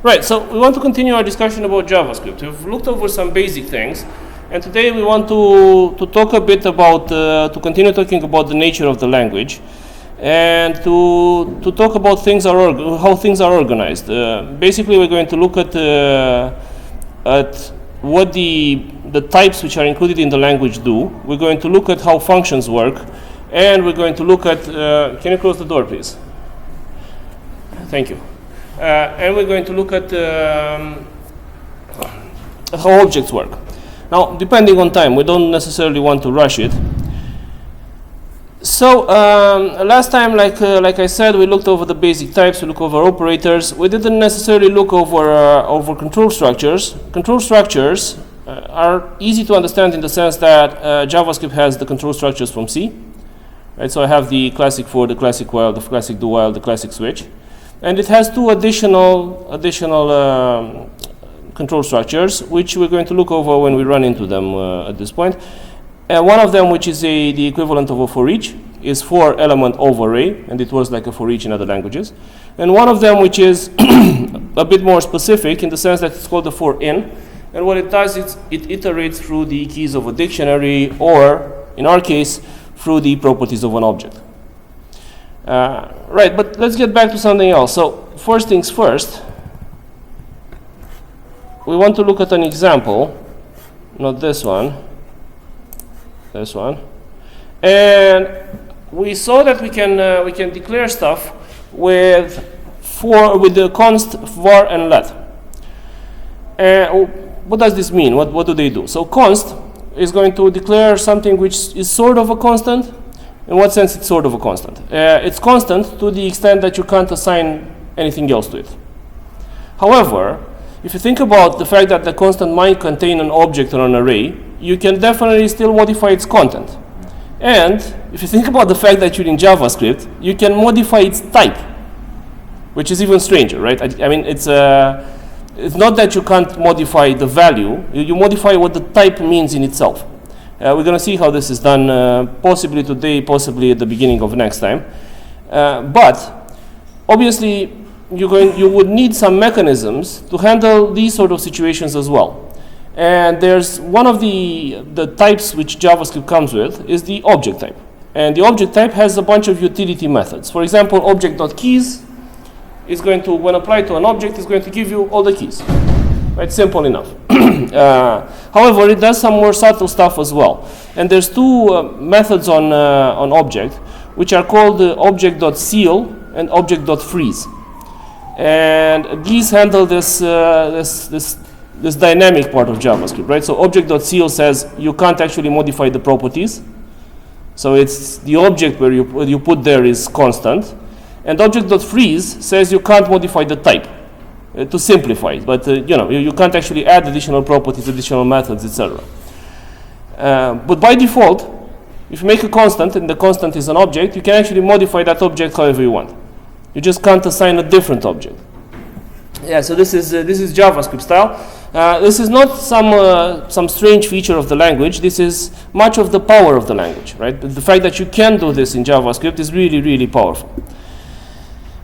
Right, so we want to continue our discussion about JavaScript. We've looked over some basic things, and today we want to talk a bit about, to continue talking about the nature of the language, and to talk about how things are organized. Basically, we're going to look at what the types which are included in the language do. We're going to look at how functions work, and we're going to look at, can you close the door, please? Thank you. And we're going to look at how objects work. Now, depending on time, we don't necessarily want to rush it. So, last time, like I said, we looked over the basic types, we looked over operators. We didn't necessarily look over control structures. Control structures are easy to understand in the sense that JavaScript has the control structures from C. Right? So I have the classic for, the classic while, the classic do while, the classic switch. And it has two additional control structures, which we're going to look over when we run into them at this point. One of them, which is the equivalent of a for each, is for element of array, and it was like a for each in other languages. And one of them, which is a bit more specific in the sense that it's called a for in. And what it does is it iterates through the keys of a dictionary, or in our case, through the properties of an object. Right, but let's get back to something else. So first things first, we want to look at an example, not this one, this one, and we saw that we can declare stuff with the const var and let. What does this mean? What do they do? So const is going to declare something which is sort of a constant. In what sense it's sort of a constant? It's constant to the extent that you can't assign anything else to it. However, if you think about the fact that the constant might contain an object or an array, you can definitely still modify its content. And if you think about the fact that you're in JavaScript, you can modify its type, which is even stranger, right? I mean, it's not that you can't modify the value, you modify what the type means in itself. We're going to see how this is done, possibly today, possibly at the beginning of next time. But obviously, you would need some mechanisms to handle these sort of situations as well. And there's one of the types which JavaScript comes with is the object type. And the object type has a bunch of utility methods. For example, object.keys is going to, when applied to an object, is going to give you all the keys. Right? Simple enough. However, it does some more subtle stuff as well. And there's two methods on object, which are called object.seal and object.freeze. And these handle this dynamic part of JavaScript, right? So object.seal says you can't actually modify the properties. So it's the object where you put there is constant. And object.freeze says you can't modify the type. To simplify it, but you can't actually add additional properties, additional methods, etc. But by default, if you make a constant and the constant is an object, you can actually modify that object however you want. You just can't assign a different object. Yeah, so this is JavaScript style. This is not some strange feature of the language. This is much of the power of the language, right? The fact that you can do this in JavaScript is really, really powerful.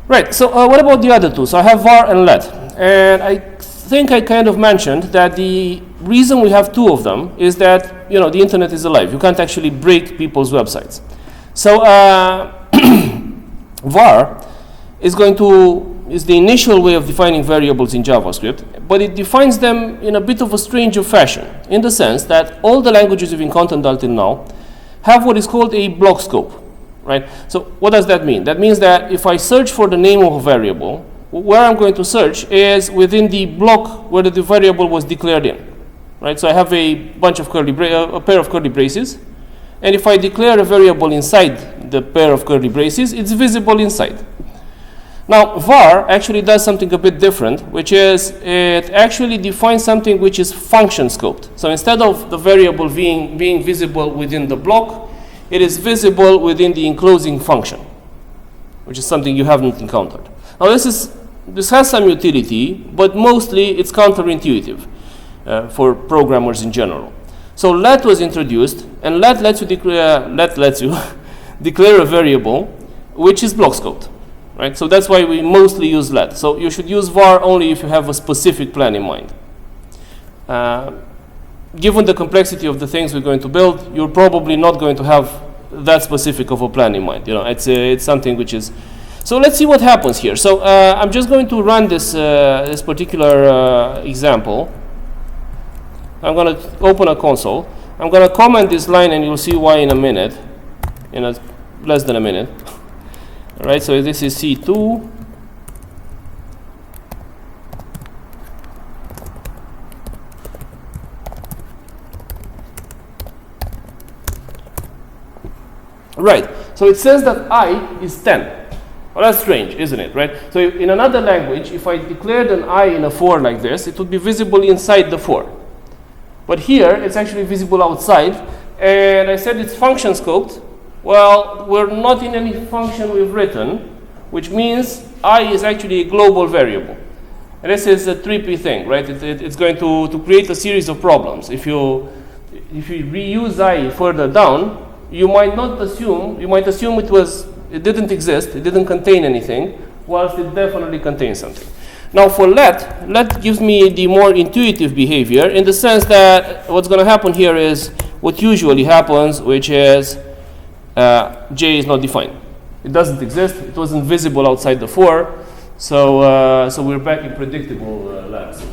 Right, so what about the other two? So I have var and let. And I think I kind of mentioned that the reason we have two of them is that, the internet is alive. You can't actually break people's websites. So var is the initial way of defining variables in JavaScript, but it defines them in a bit of a stranger fashion, in the sense that all the languages we've encountered until now have what is called a block scope. Right? So what does that mean? That means that if I search for the name of a variable, where I'm going to search is within the block where the variable was declared in. Right? So I have a bunch of a pair of curly braces, and if I declare a variable inside the pair of curly braces, it's visible inside. Now var actually does something a bit different, which is it actually defines something which is function scoped. So instead of the variable being visible within the block, it is visible within the enclosing function, which is something you haven't encountered. Now this has some utility, but mostly it's counterintuitive for programmers in general. So let was introduced, and let lets you declare a variable which is block scoped. right? So that's why we mostly use let. So you should use var only if you have a specific plan in mind. Given the complexity of the things we're going to build, you're probably not going to have that specific of a plan in mind. You know, it's something which is. So let's see what happens here. So I'm just going to run this this particular example. I'm going to open a console. I'm going to comment this line, and you'll see why in a minute, in less than a minute. All right. So this is C2. Right, so it says that I is 10. Well, that's strange, isn't it, right? So in another language, if I declared an I in a for like this, it would be visible inside the for. But here, it's actually visible outside, and I said it's function scoped. Well, we're not in any function we've written, which means I is actually a global variable. And this is a trippy thing, right? It's going to create a series of problems. If you reuse I further down, you might assume it didn't exist, it didn't contain anything, whilst it definitely contains something. Now for let gives me the more intuitive behavior in the sense that what's going to happen here is what usually happens, which is J is not defined. It doesn't exist, it wasn't visible outside the for, so we're back in predictable labs.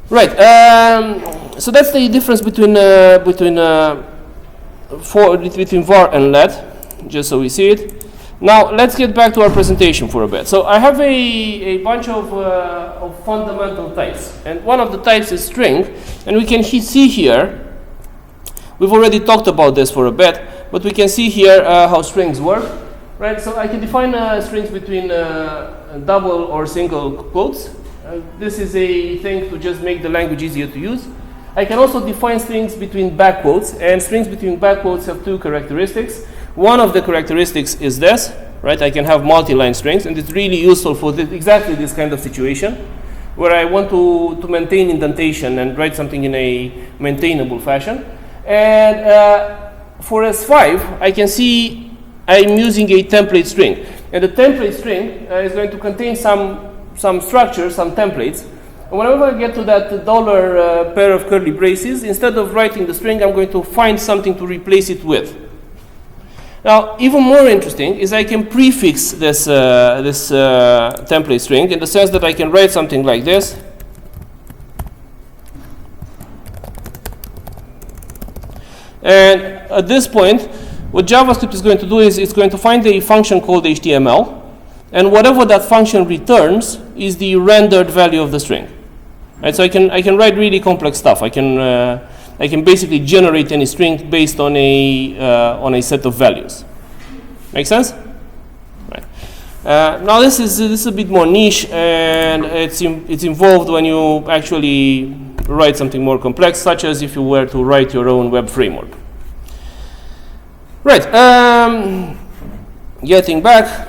Right, so that's the difference between var and let, just so we see it. Now let's get back to our presentation for a bit. So I have a bunch of fundamental types, and one of the types is string, and we can see here, we've already talked about this for a bit, but we can see here how strings work, right? So I can define strings between double or single quotes. This is a thing to just make the language easier to use. I can also define strings between back quotes, and strings between back quotes have two characteristics. One of the characteristics is this, right? I can have multi-line strings, and it's really useful for exactly this kind of situation, where I want to maintain indentation and write something in a maintainable fashion. And for S5, I can see I'm using a template string, and the template string is going to contain some structure, some templates. And whenever I get to that dollar pair of curly braces, instead of writing the string, I'm going to find something to replace it with. Now, even more interesting is I can prefix this template string in the sense that I can write something like this. And at this point, what JavaScript is going to do is it's going to find a function called HTML, and whatever that function returns is the rendered value of the string. Right, so I can write really complex stuff. I can basically generate any string based on a set of values. Make sense? Right. Now this is a bit more niche, and it's involved when you actually write something more complex, such as if you were to write your own web framework. Right. Getting back.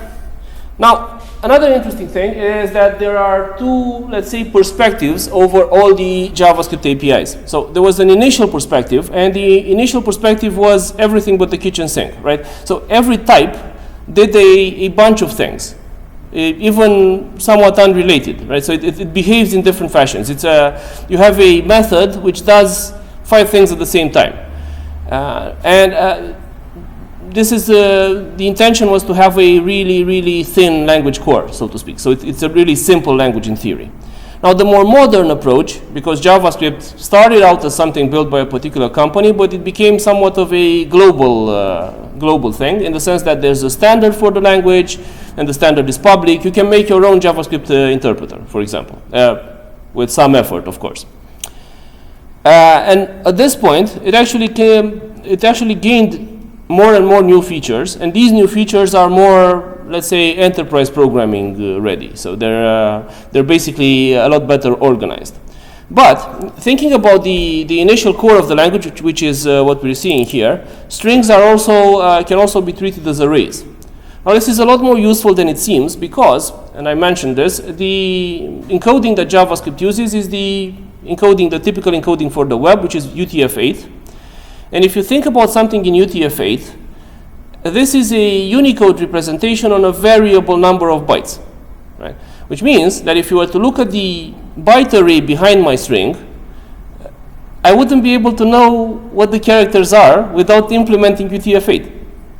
Now, another interesting thing is that there are two, let's say, perspectives over all the JavaScript APIs. So there was an initial perspective, and the initial perspective was everything but the kitchen sink, right? So every type did a bunch of things, even somewhat unrelated, right? So it behaves in different fashions. You have a method which does 5 things at the same time. This is the intention was to have a really, really thin language core, so to speak. So it's a really simple language in theory. Now, the more modern approach, because JavaScript started out as something built by a particular company, but it became somewhat of a global thing in the sense that there's a standard for the language, and the standard is public. You can make your own JavaScript interpreter, for example, with some effort, of course. And at this point, it actually gained more and more new features, and these new features are more, let's say, enterprise programming ready. So they're basically a lot better organized. But thinking about the initial core of the language, which is what we're seeing here, strings are also can also be treated as arrays. Now this is a lot more useful than it seems because, and I mentioned this, the encoding that JavaScript uses is the typical encoding for the web, which is UTF-8. And if you think about something in UTF-8, this is a Unicode representation on a variable number of bytes, right? Which means that if you were to look at the byte array behind my string, I wouldn't be able to know what the characters are without implementing UTF-8,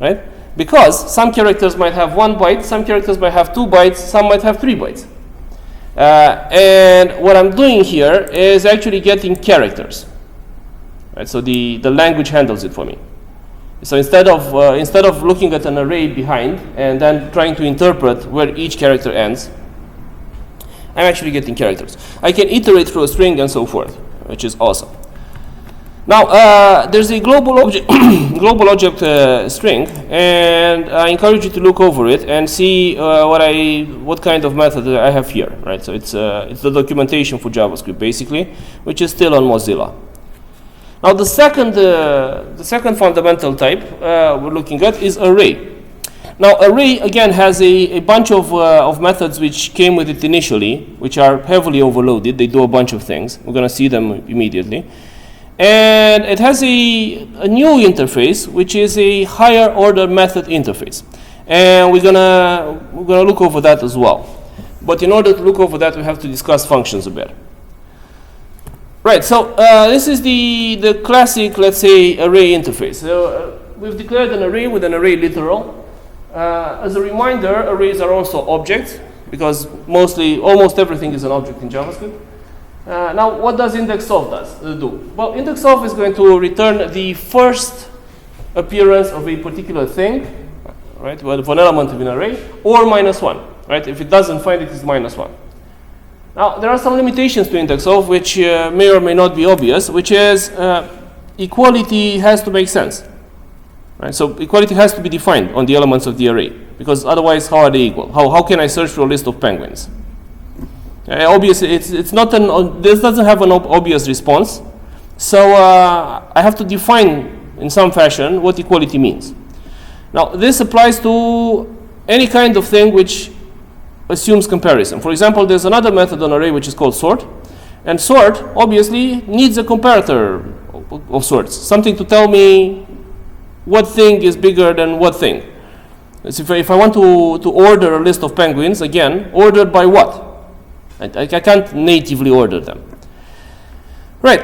right? Because some characters might have 1 byte, some characters might have 2 bytes, some might have 3 bytes. And what I'm doing here is actually getting characters, right? So the language handles it for me. So instead of looking at an array behind and then trying to interpret where each character ends, I'm actually getting characters. I can iterate through a string and so forth, which is awesome. Now, there's a global object, global object string, and I encourage you to look over it and see what kind of method I have here, right? So it's the documentation for JavaScript basically, which is still on Mozilla. Now, the second fundamental type we're looking at is array. Now, array again has a bunch of methods which came with it initially, which are heavily overloaded. They do a bunch of things. We're going to see them immediately. And it has a new interface, which is a higher order method interface. And we're gonna look over that as well. But in order to look over that, we have to discuss functions a bit. Right, so this is the classic, let's say, array interface. So we've declared an array with an array literal. As a reminder, arrays are also objects, because almost everything is an object in JavaScript. Now, what does index_of do? Well, index_of is going to return the first appearance of a particular thing, right, of an element of an array, or -1, right? If it doesn't find it, it's -1. Now, there are some limitations to index_of, which may or may not be obvious, which is equality has to make sense, right? So equality has to be defined on the elements of the array, because otherwise, how are they equal? How can I search for a list of penguins? Obviously, this doesn't have an obvious response, so I have to define in some fashion what equality means. Now, this applies to any kind of thing which assumes comparison. For example, there's another method on array which is called sort, and sort obviously needs a comparator of sorts, something to tell me what thing is bigger than what thing. So if I want to order a list of penguins, again, ordered by what? I can't natively order them. Right,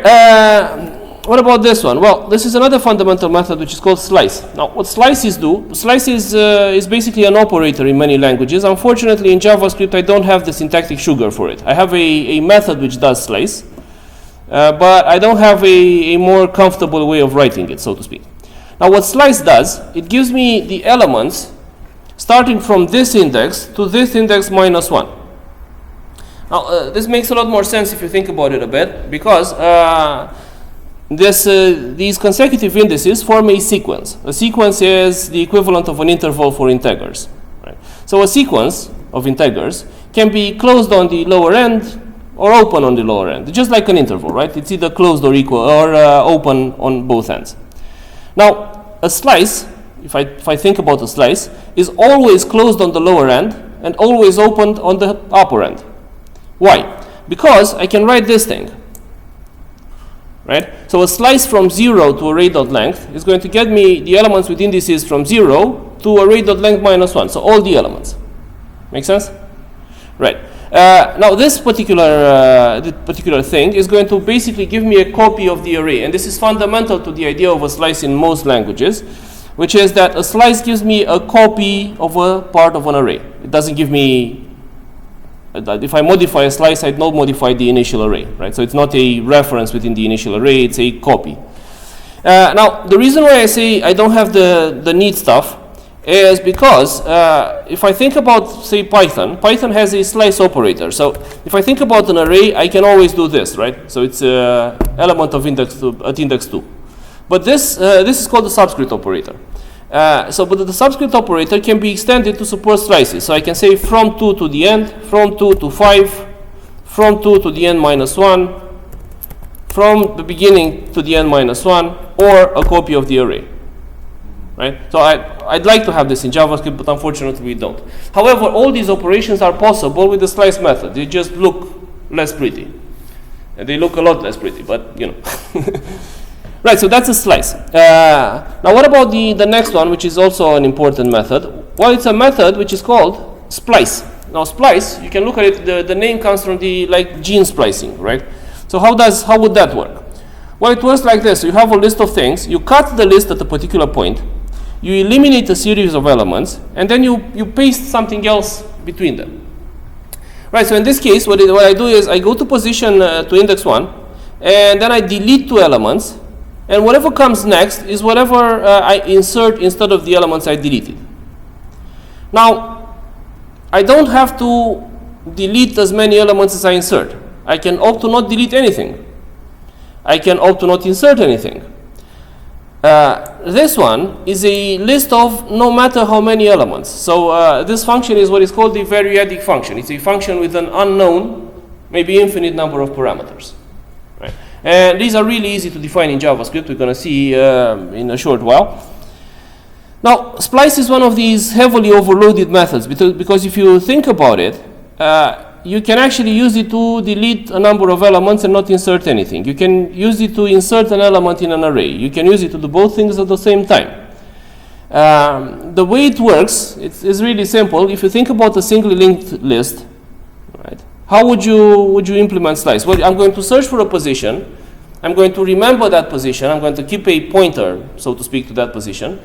what about this one? Well, this is another fundamental method which is called slice. Now, what slices do, slice is basically an operator in many languages. Unfortunately, in JavaScript, I don't have the syntactic sugar for it. I have a method which does slice, but I don't have a more comfortable way of writing it, so to speak. Now, what slice does, it gives me the elements starting from this index to this index -1. Now, this makes a lot more sense if you think about it a bit, because these consecutive indices form a sequence. A sequence is the equivalent of an interval for integers. Right? So a sequence of integers can be closed on the lower end or open on the lower end, just like an interval, right? It's either closed or equal or open on both ends. Now, a slice, if I think about a slice, is always closed on the lower end and always opened on the upper end. Why? Because I can write this thing, right? So a slice from 0 to array.length is going to get me the elements with indices from 0 to array.length -1, so all the elements. Make sense? Right. Now this particular thing is going to basically give me a copy of the array, and this is fundamental to the idea of a slice in most languages, which is that a slice gives me a copy of a part of an array. It doesn't give me if I modify a slice, I don't modify the initial array, right? So it's not a reference within the initial array, it's a copy. Now, the reason why I say I don't have the neat stuff is because if I think about, say, Python has a slice operator. So if I think about an array, I can always do this, right? So it's an element of index at index 2. But this is called the subscript operator. But the subscript operator can be extended to support slices. So I can say from 2 to the end, from 2 to 5, from 2 to the end -1, from the beginning to the end -1, or a copy of the array. Right? So I'd like to have this in JavaScript, but unfortunately we don't. However, all these operations are possible with the slice method. They just look less pretty. And they look a lot less pretty, but you know. Right, so that's a slice. Now what about the next one, which is also an important method? Well, it's a method which is called splice. Now splice, you can look at it, the name comes from the gene splicing, right? So how would that work? Well, it works like this. You have a list of things, you cut the list at a particular point, you eliminate a series of elements, and then you paste something else between them. Right, so in this case, what I do is I go to position to index 1, and then I delete 2 elements, and whatever comes next is whatever I insert instead of the elements I deleted. Now, I don't have to delete as many elements as I insert. I can opt to not delete anything. I can opt to not insert anything. This one is a list of no matter how many elements. So this function is what is called the variadic function. It's a function with an unknown, maybe infinite number of parameters. Right? And these are really easy to define in JavaScript. We're going to see in a short while. Now, splice is one of these heavily overloaded methods because if you think about it, you can actually use it to delete a number of elements and not insert anything. You can use it to insert an element in an array. You can use it to do both things at the same time. The way it works, it's really simple. If you think about a singly linked list, right, how would you implement slice? Well, I'm going to search for a position. I'm going to remember that position. I'm going to keep a pointer, so to speak, to that position.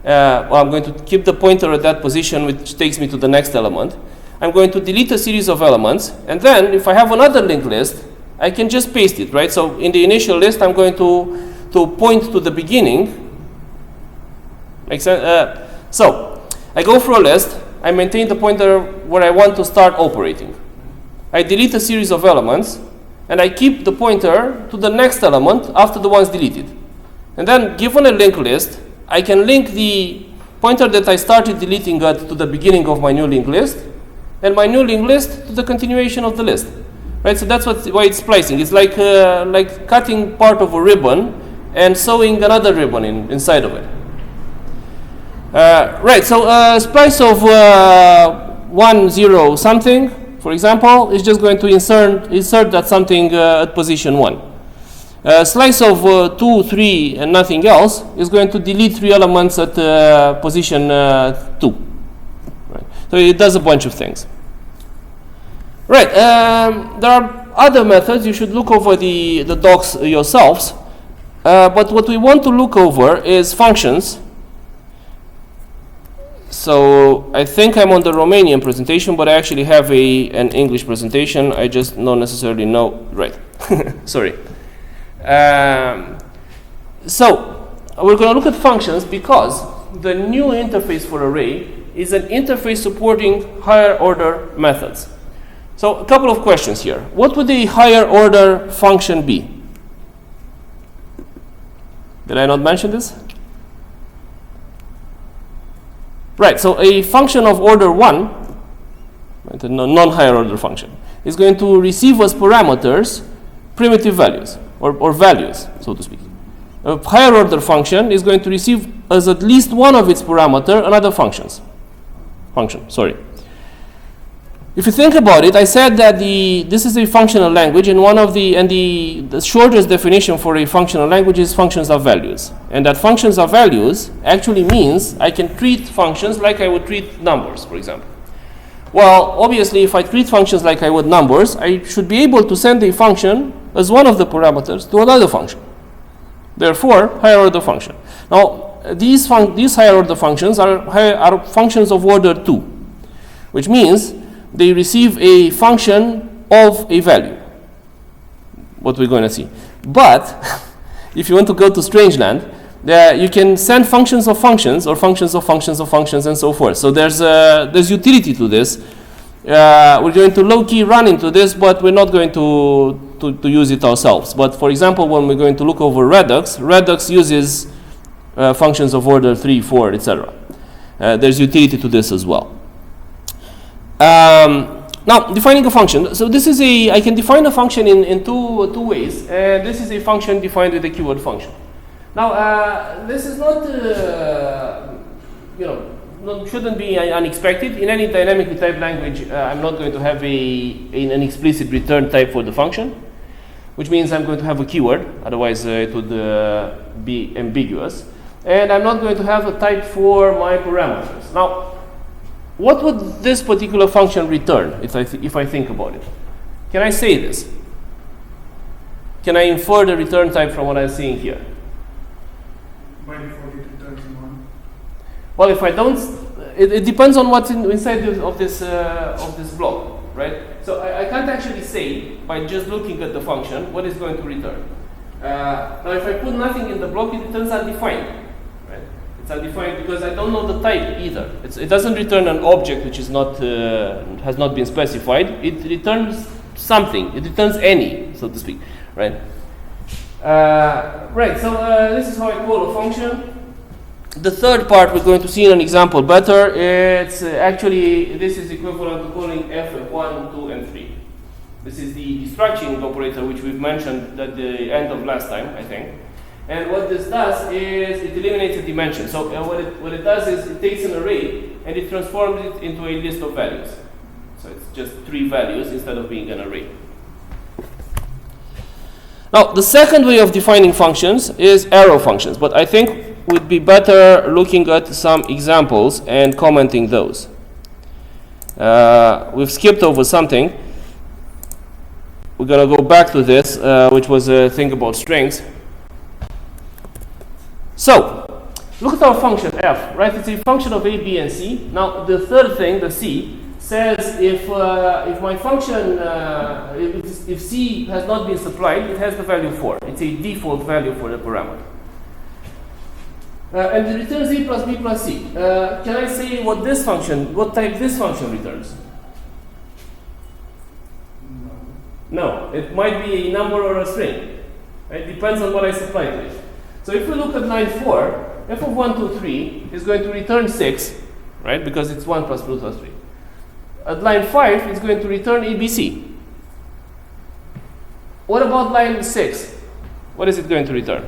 I'm going to keep the pointer at that position, which takes me to the next element. I'm going to delete a series of elements, and then if I have another linked list, I can just paste it, right? So in the initial list, I'm going to point to the beginning. Makes sense? So I go through a list, I maintain the pointer where I want to start operating. I delete a series of elements, and I keep the pointer to the next element after the one's deleted. And then, given a linked list, I can link the pointer that I started deleting at to the beginning of my new linked list, and my new linked list to the continuation of the list. Right? So that's why it's splicing. It's like cutting part of a ribbon and sewing another ribbon inside of it. Right, so splice of 1, 0, something, for example, is just going to insert that something at position 1. Slice of 2, 3, and nothing else is going to delete 3 elements at position 2. Right. So it does a bunch of things. Right, there are other methods. You should look over the docs yourselves. But what we want to look over is functions. So I think I'm on the Romanian presentation, but I actually have an English presentation. I just don't necessarily know. Right, sorry. So we're going to look at functions because the new interface for array is an interface supporting higher order methods. So a couple of questions here. What would a higher order function be? Did I not mention this? Right, so a function of order 1, right, a non-higher order function, is going to receive as parameters primitive values, or values, so to speak. A higher order function is going to receive as at least one of its parameter another function. If you think about it, I said that this is a functional language, and the shortest definition for a functional language is functions of values. And that functions of values actually means I can treat functions like I would treat numbers, for example. Well, obviously, if I treat functions like I would numbers, I should be able to send a function as one of the parameters to another function. Therefore, higher order function. Now, these higher order functions are functions of order 2, which means they receive a function of a value, what we're going to see. But if you want to go to Strangeland, you can send functions of functions, or functions of functions of functions, and so forth. So there's utility to this. We're going to low-key run into this, but we're not going to use it ourselves. But for example, when we're going to look over Redux uses functions of order 3, 4, etc. There's utility to this as well. Now, defining a function. So this is I can define a function in two ways, and this is a function defined with a keyword function. Now, this is not, shouldn't be unexpected. In any dynamically typed language, I'm not going to have an explicit return type for the function. which means I'm going to have a keyword, otherwise it would be ambiguous. And I'm not going to have a type for my parameters. Now, what would this particular function return if I think about it? Can I say this? Can I infer the return type from what I'm seeing here? By default, it returns 1. Well, if I don't, it depends on what's inside of this block, right? So I can't actually say by just looking at the function what it's going to return. Now, if I put nothing in the block, it returns undefined, right? It's undefined because I don't know the type either. It doesn't return an object which is not has not been specified. It returns something. It returns any, so to speak, right? Right. So this is how I call a function. The third part we're going to see in an example better. It's actually, this is equivalent to calling f of 1, 2, and 3. This is the destructuring operator which we've mentioned at the end of last time, I think. And what this does is it eliminates a dimension. So what it does is it takes an array and it transforms it into a list of values. So it's just 3 values instead of being an array. Now, the second way of defining functions is arrow functions, but I think we'd be better looking at some examples and commenting those. We've skipped over something. We're going to go back to this, which was a thing about strings. So, look at our function f, right? It's a function of a, b, and c. Now, the third thing, the c, says if my function, if c has not been supplied, it has the value 4. It's a default value for the parameter. And it returns a plus b plus c. Can I say what type this function returns? No, it might be a number or a string. It depends on what I supply to it. So if we look at line 4, f of 1, 2, 3 is going to return 6, right? Because it's 1 plus 2 plus 3. At line 5, it's going to return ABC. What about line 6? What is it going to return?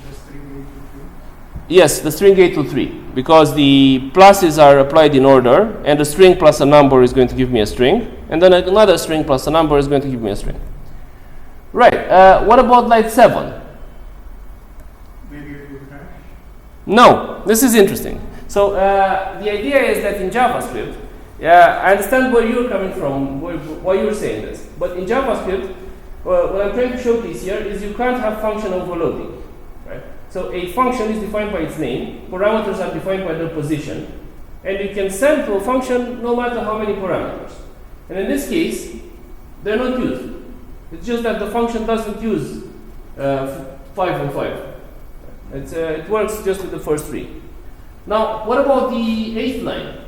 The string 8 to 3. Yes, the string 8 to 3. Because the pluses are applied in order, and a string plus a number is going to give me a string, and then another string plus a number is going to give me a string. Right. What about line 7? Maybe it will crash. No, this is interesting. So the idea is that in JavaScript, I understand where you're coming from, why you're saying this. But in JavaScript, what I'm trying to showcase here is you can't have function overloading. Right? So a function is defined by its name, parameters are defined by their position, and you can send to a function no matter how many parameters. And in this case, they're not used. It's just that the function doesn't use 5 and 5. It works just with the first 3. Now, what about the 8th line?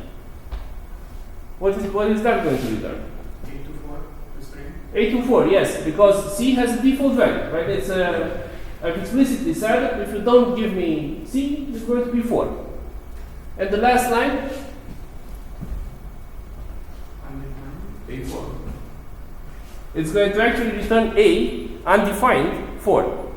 What is that going to return? 8 to 4, the string. 8 to 4, yes, because C has a default value, right? It's I've explicitly said if you don't give me C, it's going to be 4. And the last line? Undefined. A4. It's going to actually return A undefined 4.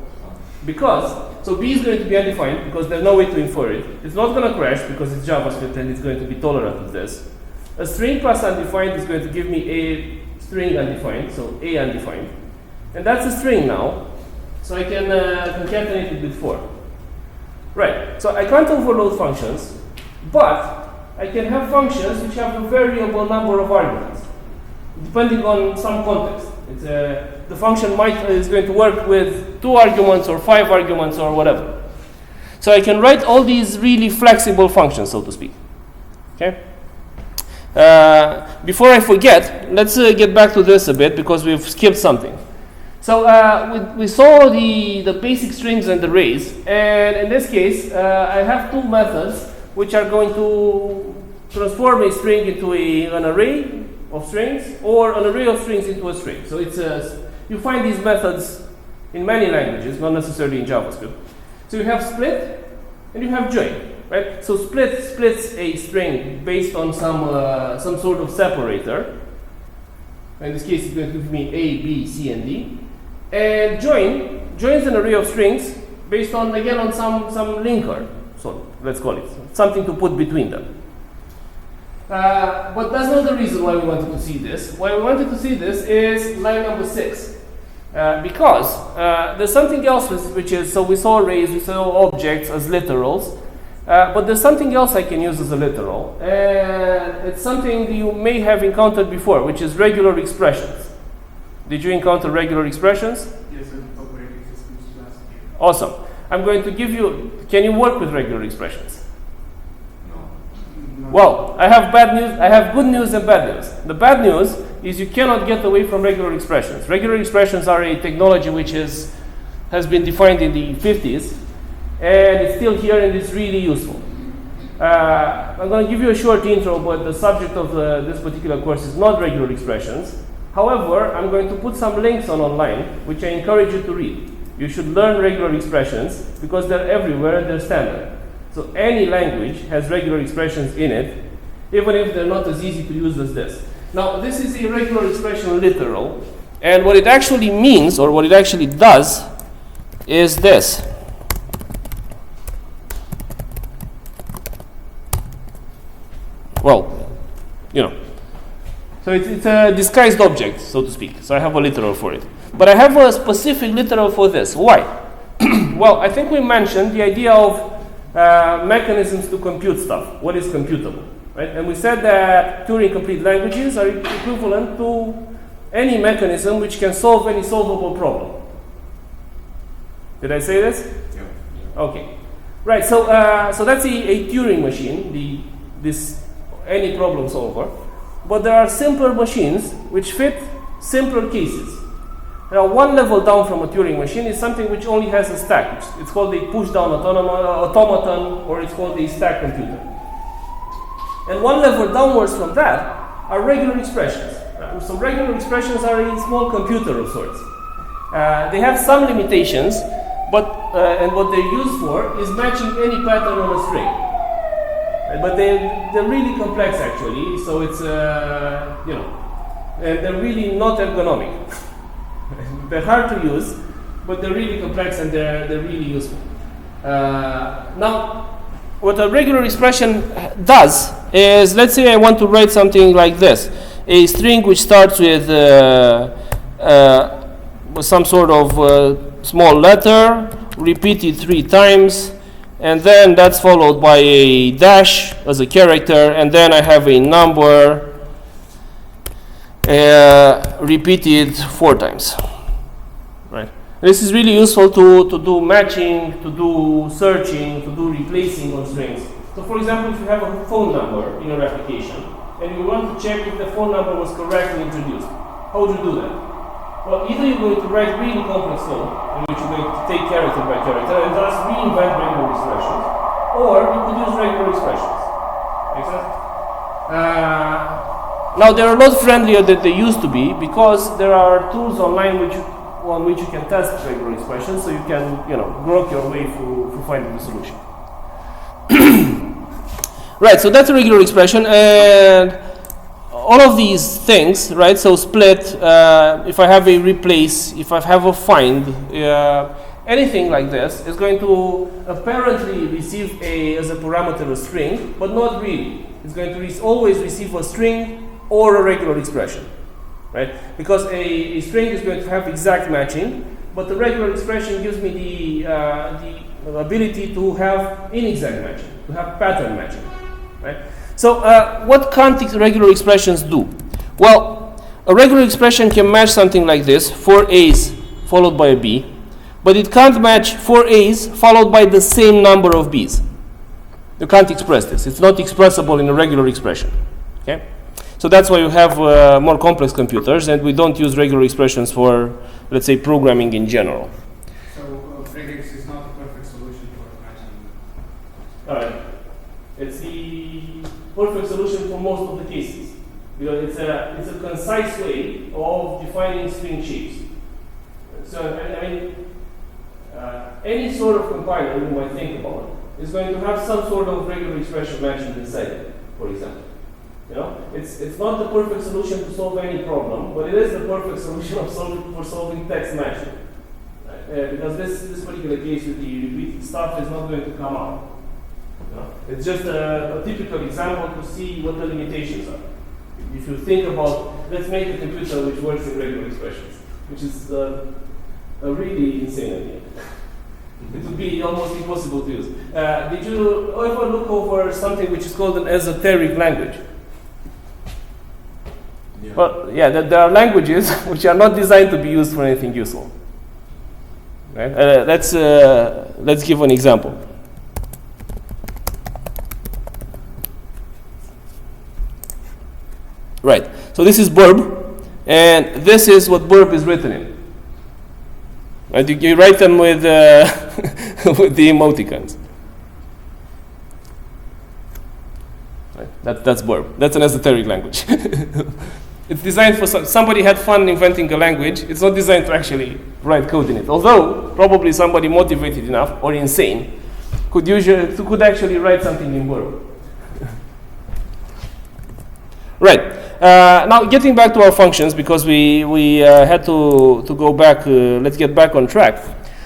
Because, so B is going to be undefined because there's no way to infer it. It's not going to crash because it's JavaScript and it's going to be tolerant of this. A string plus undefined is going to give me a string undefined, so A undefined. And that's a string now, so I can concatenate it with 4. Right, so I can't overload functions, but I can have functions which have a variable number of arguments, depending on some context. The function is going to work with 2 arguments or 5 arguments or whatever. So I can write all these really flexible functions, so to speak. Okay. Before I forget, let's get back to this a bit because we've skipped something. So we saw the basic strings and arrays, and in this case, I have 2 methods which are going to transform a string into an array of strings or an array of strings into a string. So you find these methods in many languages, not necessarily in JavaScript. So you have split and you have join. Right? So split splits a string based on some sort of separator. In this case, it's going to give me A, B, C, and D. And joins an array of strings based on, again, on some linker. So let's call it something to put between them. But that's not the reason why we wanted to see this. Why we wanted to see this is line number 6. Because there's something else which is, so we saw arrays, we saw objects as literals, but there's something else I can use as a literal, and it's something you may have encountered before, which is regular expressions. Did you encounter regular expressions? Yes, in operating systems last year. Awesome. I'm going to give you, can you work with regular expressions? No. Well, I have bad news, I have good news and bad news. The bad news is you cannot get away from regular expressions. Regular expressions are a technology which has been defined in the 50s, and it's still here and it's really useful. I'm going to give you a short intro, but the subject of this particular course is not regular expressions. However, I'm going to put some links online, which I encourage you to read. You should learn regular expressions because they're everywhere and they're standard. So any language has regular expressions in it, even if they're not as easy to use as this. Now, this is a regular expression literal, and what it actually means, or what it actually does, is this. Well, you know. So it's a disguised object, so to speak. So I have a literal for it. But I have a specific literal for this. Why? Well, I think we mentioned the idea of mechanisms to compute stuff. What is computable? Right? And we said that Turing-complete languages are equivalent to any mechanism which can solve any solvable problem. Did I say this? Yeah. Okay. Right, so that's a Turing machine, any problem solver. But there are simpler machines which fit simpler cases. Now, one level down from a Turing machine is something which only has a stack. It's called a push-down automaton, or it's called a stack computer. And one level downwards from that are regular expressions. So regular expressions are a small computer of sorts. They have some limitations, but and what they're used for is matching any pattern on a string. But they're really complex actually, so it's and they're really not ergonomic. They're hard to use, but they're really complex and they're really useful. Now, what a regular expression does is, let's say I want to write something like this: a string which starts with some sort of small letter repeated 3 times. And then that's followed by a dash as a character, and then I have a number repeated 4 times. Right. This is really useful to do matching, to do searching, to do replacing on strings. So, for example, if you have a phone number in your application and you want to check if the phone number was correctly introduced, how would you do that? Well, either you're going to write really complex code, in which you're going to take character by character and thus reinvent regular expressions, or you could use regular expressions. Make sense? Now, they're a lot friendlier than they used to be because there are tools online on which you can test regular expressions, so you can, grok your way through finding the solution. Right, so that's a regular expression, and all of these things, right? So split, if I have a replace, if I have a find, anything like this is going to apparently receive as a parameter a string, but not really. It's going to always receive a string or a regular expression, right? Because a string is going to have exact matching, but the regular expression gives me the ability to have inexact matching, to have pattern matching, right? So what can't regular expressions do? Well, a regular expression can match something like this, 4 A's followed by a B, but it can't match 4 A's followed by the same number of B's. You can't express this. It's not expressible in a regular expression. Okay? So that's why you have more complex computers, and we don't use regular expressions for, let's say, programming in general. So Predix is not a perfect solution for matching. All right. It's the perfect solution for most of the cases, because it's a concise way of defining string shapes. So I mean, any sort of compiler you might think about is going to have some sort of regular expression matching inside it, for example. It's not the perfect solution to solve any problem, but it is the perfect solution for solving text matching. Because this particular case with the repeated stuff is not going to come out. It's just a typical example to see what the limitations are. If you think about, let's make a computer which works in regular expressions. which is a really insane idea. It would be almost impossible to use. Did you ever look over something which is called an esoteric language? Yeah. Well, yeah, there are languages which are not designed to be used for anything useful. Right? Let's give an example. Right. So this is Burb, and this is what Burb is written in. Right? You write them with with the emoticons. Right? That's Burb. That's an esoteric language. It's designed for somebody had fun inventing a language. It's not designed to actually write code in it. Although probably somebody motivated enough or insane could actually write something in Burb. Right. Now getting back to our functions, because we had to go back. Let's get back on track.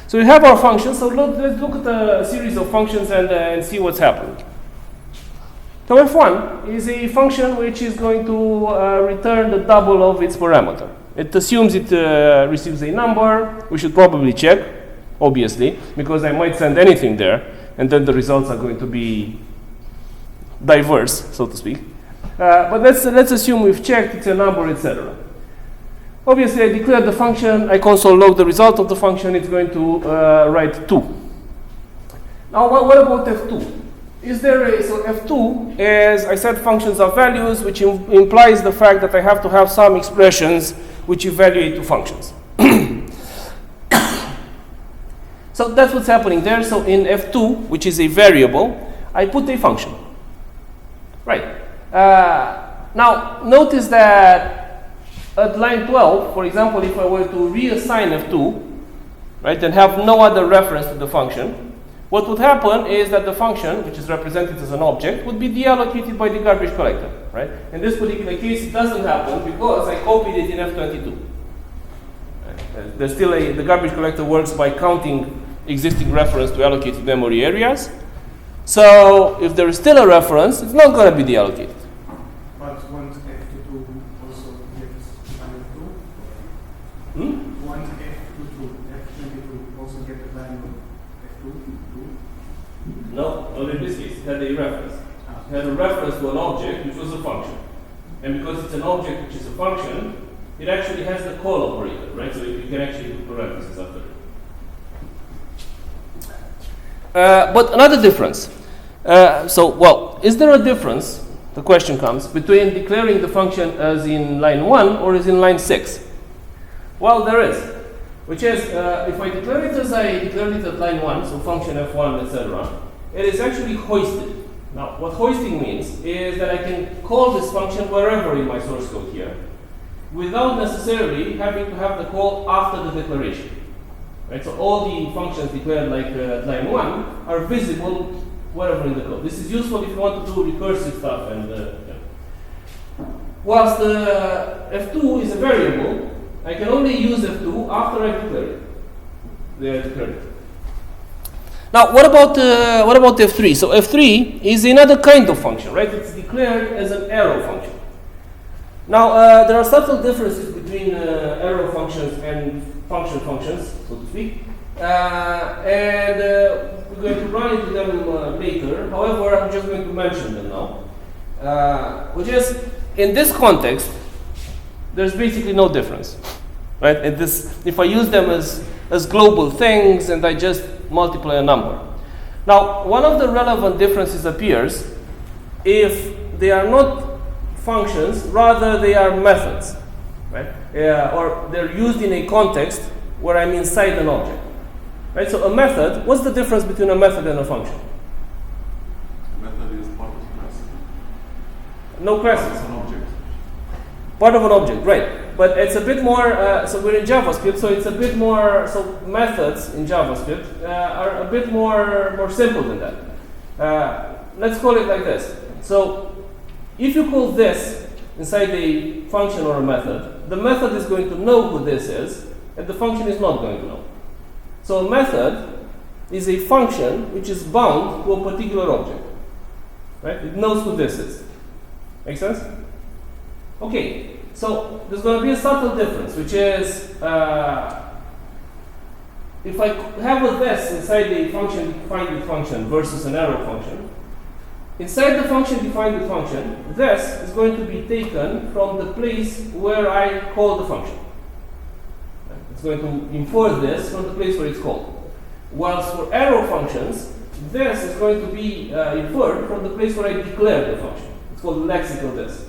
So we have our functions. So let's look at a series of functions and see what's happening. So f1 is a function which is going to return the double of its parameter. It assumes it receives a number. We should probably check, obviously, because I might send anything there, and then the results are going to be diverse, so to speak. But let's assume we've checked it's a number, etc. Obviously, I declare the function. I console log the result of the function. It's going to write 2. Now, what about f2? So f2, as I said, functions are values, which implies the fact that I have to have some expressions which evaluate two functions. So that's what's happening there. So in f2, which is a variable, I put a function. Right. Now, notice that at line 12, for example, if I were to reassign f2, right, and have no other reference to the function, what would happen is that the function, which is represented as an object, would be deallocated by the garbage collector, right? In this particular case, it doesn't happen because I copied it in F22. Right? There's still the garbage collector works by counting existing reference to allocated memory areas. So if there is still a reference, it's not going to be deallocated. But once F22 also gets value 2? Once F22 also get the value of F2? No, not in this case. It had a reference. It had a reference to an object, which was a function. And because it's an object which is a function, it actually has the call operator, right? So you can actually put parentheses after it. But another difference. Is there a difference, the question comes, between declaring the function as in line 1 or as in line 6? Well, there is. Which is, if I declare it as I declared it at line 1, so function f1, etc., it is actually hoisted. Now, what hoisting means is that I can call this function wherever in my source code here, without necessarily having to have the call after the declaration. Right? So all the functions declared like line 1 are visible wherever in the code. This is useful if you want to do recursive stuff. And whilst f2 is a variable, I can only use f2 after I declare it. Now, what about f3? So f3 is another kind of function, right? It's declared as an arrow function. Now, there are subtle differences between arrow functions and functions, so to speak. And we're going to run into them later. However, I'm just going to mention them now. Which is, in this context, there's basically no difference. Right? If I use them as global things and I just multiply a number. Now, one of the relevant differences appears if they are not functions, rather they are methods. Right? Or they're used in a context where I'm inside an object. Right? So a method, what's the difference between a method and a function? A method is part of the class. No classes. It's an object. Part of an object, right. But it's a bit more, so we're in JavaScript, so it's a bit more, so methods in JavaScript are a bit more simple than that. Let's call it like this. So if you call this inside a function or a method, the method is going to know who this is, and the function is not going to know. So a method is a function which is bound to a particular object. Right? It knows who this is. Make sense? Okay. So there's going to be a subtle difference, which is if I have a this inside the function defined with function versus an arrow function, inside the function defined with function, this is going to be taken from the place where I call the function. It's going to infer this from the place where it's called. Whilst for arrow functions, this is going to be inferred from the place where I declare the function. It's called lexical this.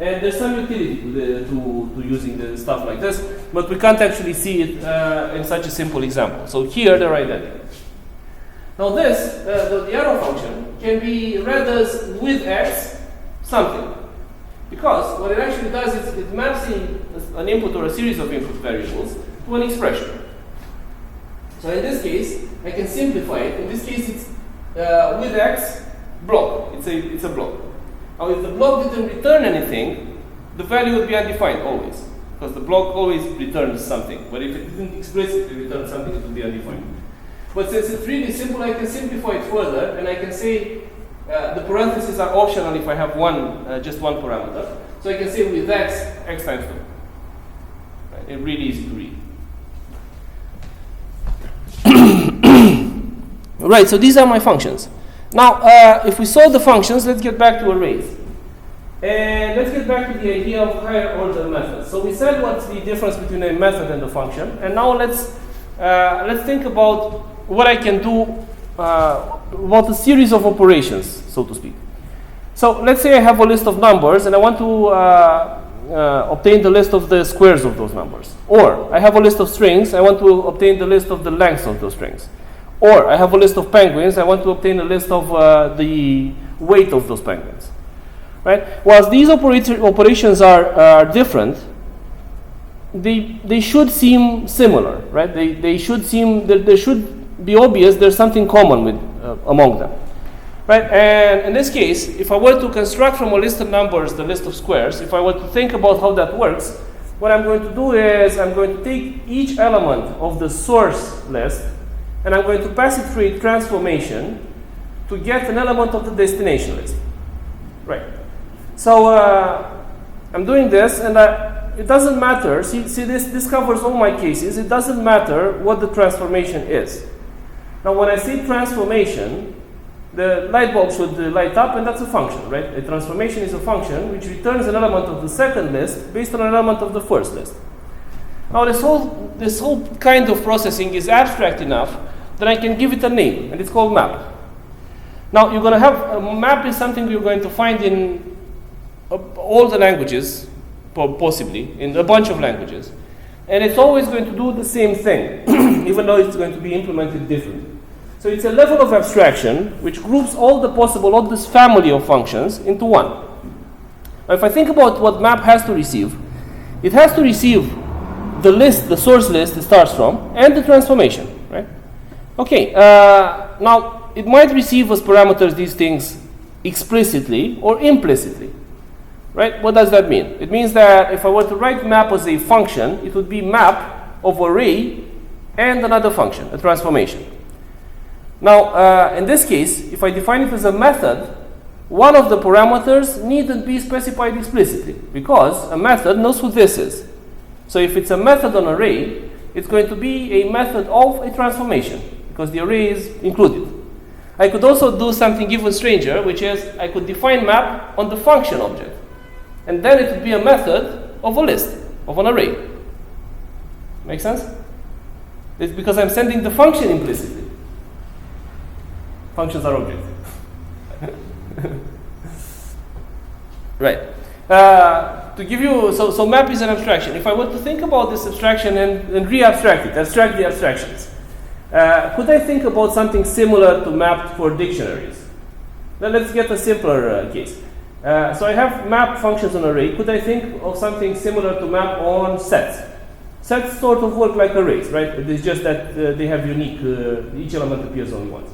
And there's some utility to using the stuff like this, but we can't actually see it in such a simple example. So here they're identical. Now this, the arrow function, can be read as with x something. Because what it actually does is it maps in an input or a series of input variables to an expression. So in this case, I can simplify it. In this case, it's with x block. It's a block. Now, if the block didn't return anything, the value would be undefined always, because the block always returns something. But if it didn't explicitly return something, it would be undefined. But since it's really simple, I can simplify it further, and I can say the parentheses are optional if I have just one parameter. So I can say with x times 2. Right? It's really easy to read. Right, so these are my functions. Now, if we solve the functions, let's get back to arrays. And let's get back to the idea of higher order methods. So we said what's the difference between a method and a function. And now let's think about what I can do about a series of operations, so to speak. So let's say I have a list of numbers and I want to obtain the list of the squares of those numbers. Or I have a list of strings, I want to obtain the list of the lengths of those strings. Or I have a list of penguins, I want to obtain a list of the weight of those penguins. Right? Whilst these operations are different, they should seem similar, right? They should seem, there should be obvious there's something common with among them. Right? And in this case, if I were to construct from a list of numbers the list of squares, if I were to think about how that works, what I'm going to do is I'm going to take each element of the source list and I'm going to pass it through a transformation to get an element of the destination list. Right. So I'm doing this, and it doesn't matter. See, this covers all my cases. It doesn't matter what the transformation is. Now, when I say transformation, the light bulb should light up, and that's a function, right? A transformation is a function which returns an element of the second list based on an element of the first list. Now, this whole kind of processing is abstract enough that I can give it a name, and it's called map. Now, you're going to have a map is something you're going to find in all the languages, possibly, in a bunch of languages. And it's always going to do the same thing, even though it's going to be implemented differently. So it's a level of abstraction which groups all this family of functions into one. Now, if I think about what map has to receive, it has to receive the list, the source list it starts from, and the transformation, right? Okay, now it might receive as parameters these things explicitly or implicitly, right? What does that mean? It means that if I were to write map as a function, it would be map of array and another function, a transformation. Now, in this case, if I define it as a method, one of the parameters needn't be specified explicitly because a method knows who this is. So if it's a method on array, it's going to be a method of a transformation because the array is included. I could also do something even stranger, which is I could define map on the function object. And then it would be a method of a list, of an array. Make sense? It's because I'm sending the function implicitly. Functions are objects. Right. To give you, so map is an abstraction. If I were to think about this abstraction and re-abstract it, abstract the abstractions, could I think about something similar to map for dictionaries? Now let's get a simpler case. So I have map functions on array. Could I think of something similar to map on sets? Sets sort of work like arrays, right? It's just that they have unique, each element appears only once.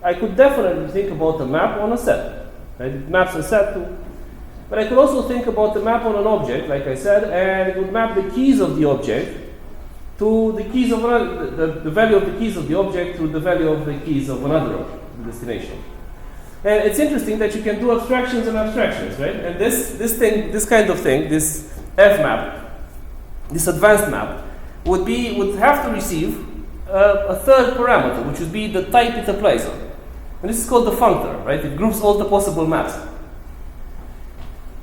I could definitely think about a map on a set. Right? It maps a set to, but I could also think about the map on an object, like I said, and it would map the keys of the object to the keys of another, the value of the keys of the object to the value of the keys of another object, the destination. And it's interesting that you can do abstractions and abstractions, right? And this kind of thing, this F map, this advanced map, would have to receive a third parameter, which would be the type it applies on. And this is called the functor, right? It groups all the possible maps.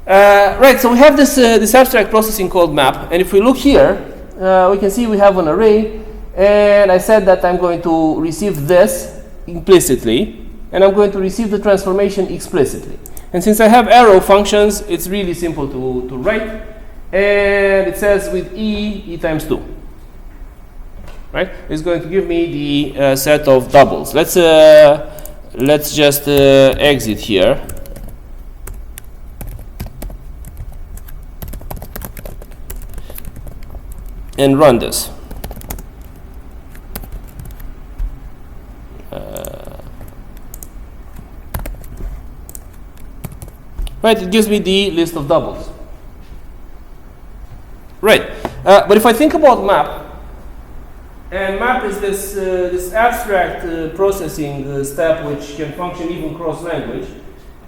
Right, so we have this abstract processing called map, and if we look here, we can see we have an array, and I said that I'm going to receive this implicitly, and I'm going to receive the transformation explicitly. And since I have arrow functions, it's really simple to write, and it says with e times 2. Right? It's going to give me the set of doubles. Let's just exit here. And run this. Right, it gives me the list of doubles. Right, but if I think about map, and map is this abstract processing step which can function even cross-language,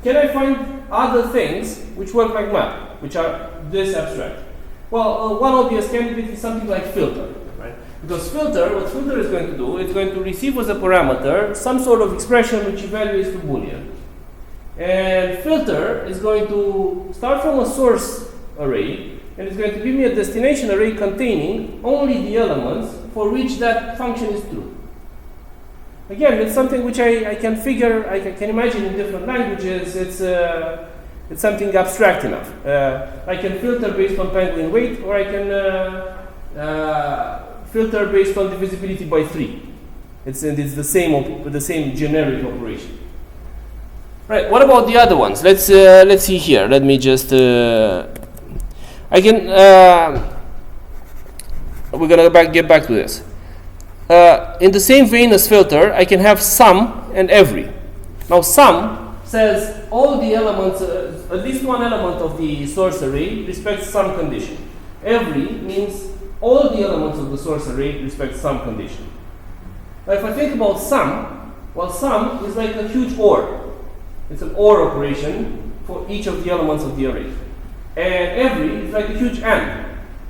can I find other things which work like map, which are this abstract? Well, one obvious candidate is something like filter, right? Because what filter is going to do, it's going to receive as a parameter some sort of expression which evaluates to Boolean. And filter is going to start from a source array, and it's going to give me a destination array containing only the elements for which that function is true. Again, it's something which I can imagine in different languages. It's something abstract enough. I can filter based on penguin weight, or I can filter based on divisibility by 3. It's the same generic operation. Right. What about the other ones? Let's see here. Let me just. I can. We're gonna get back to this. In the same vein as filter, I can have sum and every. Now sum says all the elements, at least one element of the source array respects some condition. Every means all the elements of the source array respect some condition. Now if I think about sum, well, sum is like a huge OR. It's an OR operation for each of the elements of the array. And every is like a huge AND.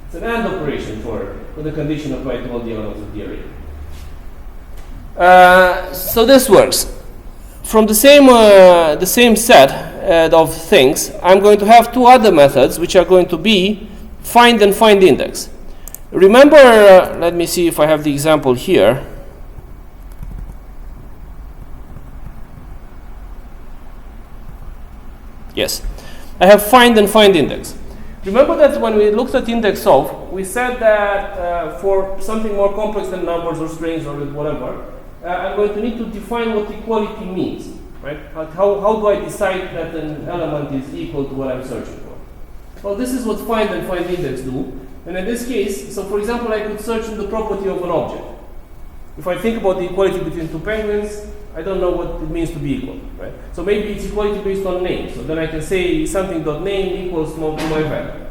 It's an AND operation for the condition applied to all the elements of the array. So this works. From the same set of things, I'm going to have two other methods which are going to be find and find index. Remember, let me see if I have the example here. Yes, I have find and find index. Remember that when we looked at index of, we said that for something more complex than numbers or strings or whatever, I'm going to need to define what equality means, right? How do I decide that an element is equal to what I'm searching for? Well, this is what find and find index do. And in this case, so for example, I could search in the property of an object. If I think about the equality between two penguins, I don't know what it means to be equal, right? So maybe it's equality based on name. So then I can say something.name equals to my value.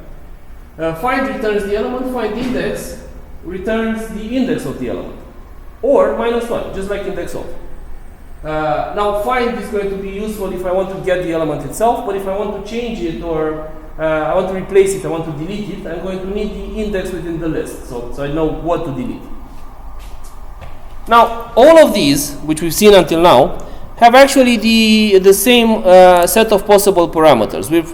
Find returns the element, find index returns the index of the element. Or -1, just like index of. Now find is going to be useful if I want to get the element itself, but if I want to change it or I want to replace it, I want to delete it, I'm going to need the index within the list, so I know what to delete. Now, all of these, which we've seen until now, have actually the same set of possible parameters. We've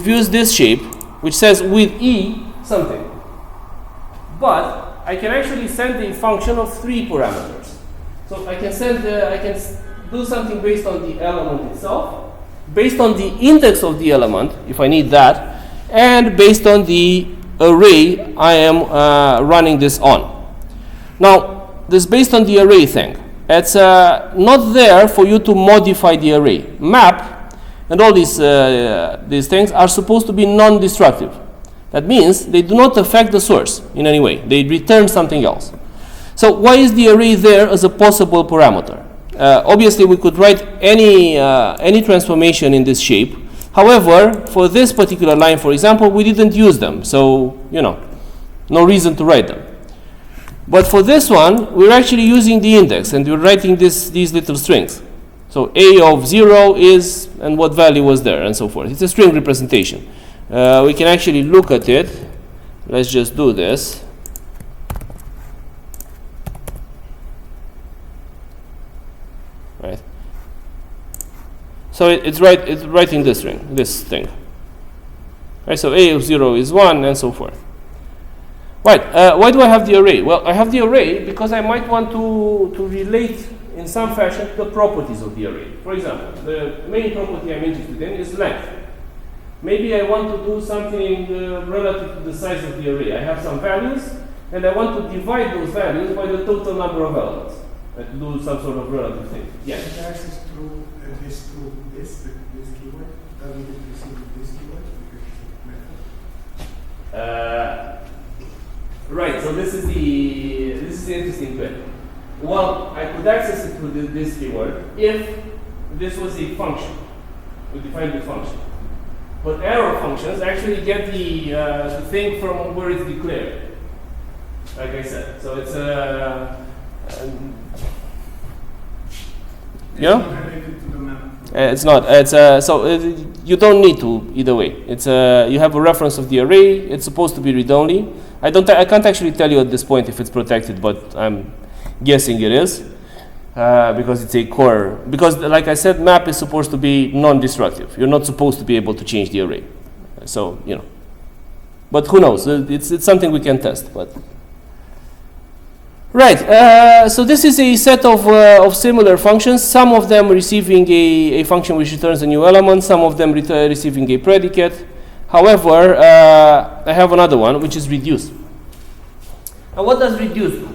used this shape, which says with e something. But I can actually send a function of 3 parameters. So I can do something based on the element itself, based on the index of the element, if I need that, and based on the array I am running this on. Now, this based on the array thing, it's not there for you to modify the array. Map and all these things are supposed to be non-destructive. That means they do not affect the source in any way. They return something else. So why is the array there as a possible parameter? Obviously, we could write any transformation in this shape. However, for this particular line, for example, we didn't use them. So, no reason to write them. But for this one, we're actually using the index, and we're writing these little strings. So a of 0 is, and what value was there, and so forth. It's a string representation. we can actually look at it. Let's just do this. Right. So it's writing this thing. Right. So a of 0 is 1, and so forth. Right. Why do I have the array? Well, I have the array because I might want to relate in some fashion to the properties of the array. For example, the main property I'm interested in is length. Maybe I want to do something relative to the size of the array. I have some values, and I want to divide those values by the total number of elements, and to do some sort of relative thing. Yes? If access through at least through this keyword, doesn't it receive this keyword because it's a method? Right. So this is the interesting bit. Well, I could access it through this keyword if this was a function. We defined the function. But arrow functions actually get the thing from where it's declared. Like I said, so it's yeah. Not related to the map. It's not. It's you don't need to either way. It's you have a reference of the array. It's supposed to be read-only. I can't actually tell you at this point if it's protected, but I'm guessing it is. Because it's a core. Because, like I said, map is supposed to be non-destructive. You're not supposed to be able to change the array. So, you know. But who knows? It's something we can test. But right. So this is a set of similar functions. Some of them receiving a function which returns a new element. Some of them receiving a predicate. However, I have another one which is reduce. And what does reduce do?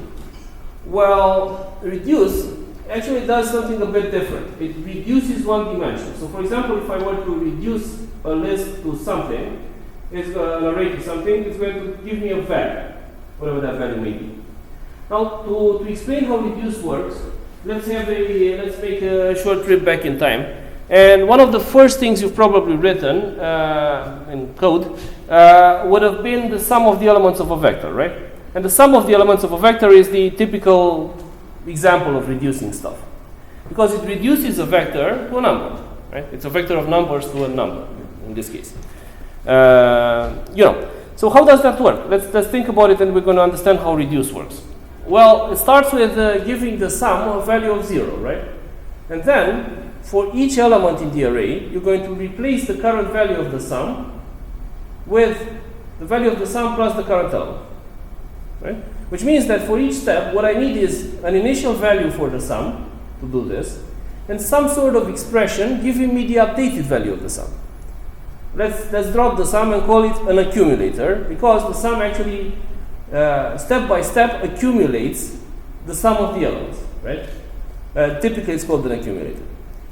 Well, reduce actually does something a bit different. It reduces one dimension. So for example, if I were to reduce a list to something, it's an array to something, it's going to give me a value, whatever that value may be. Now, to explain how reduce works, let's make a short trip back in time. And one of the first things you've probably written in code would have been the sum of the elements of a vector, right? And the sum of the elements of a vector is the typical example of reducing stuff. Because it reduces a vector to a number, right? It's a vector of numbers to a number, in this case. So how does that work? Let's think about it, and we're going to understand how reduce works. Well, it starts with giving the sum a value of 0, right? And then, for each element in the array, you're going to replace the current value of the sum with the value of the sum plus the current element. Right? Which means that for each step, what I need is an initial value for the sum to do this, and some sort of expression giving me the updated value of the sum. Let's drop the sum and call it an accumulator, because the sum actually step by step accumulates the sum of the elements. Right? Typically, it's called an accumulator.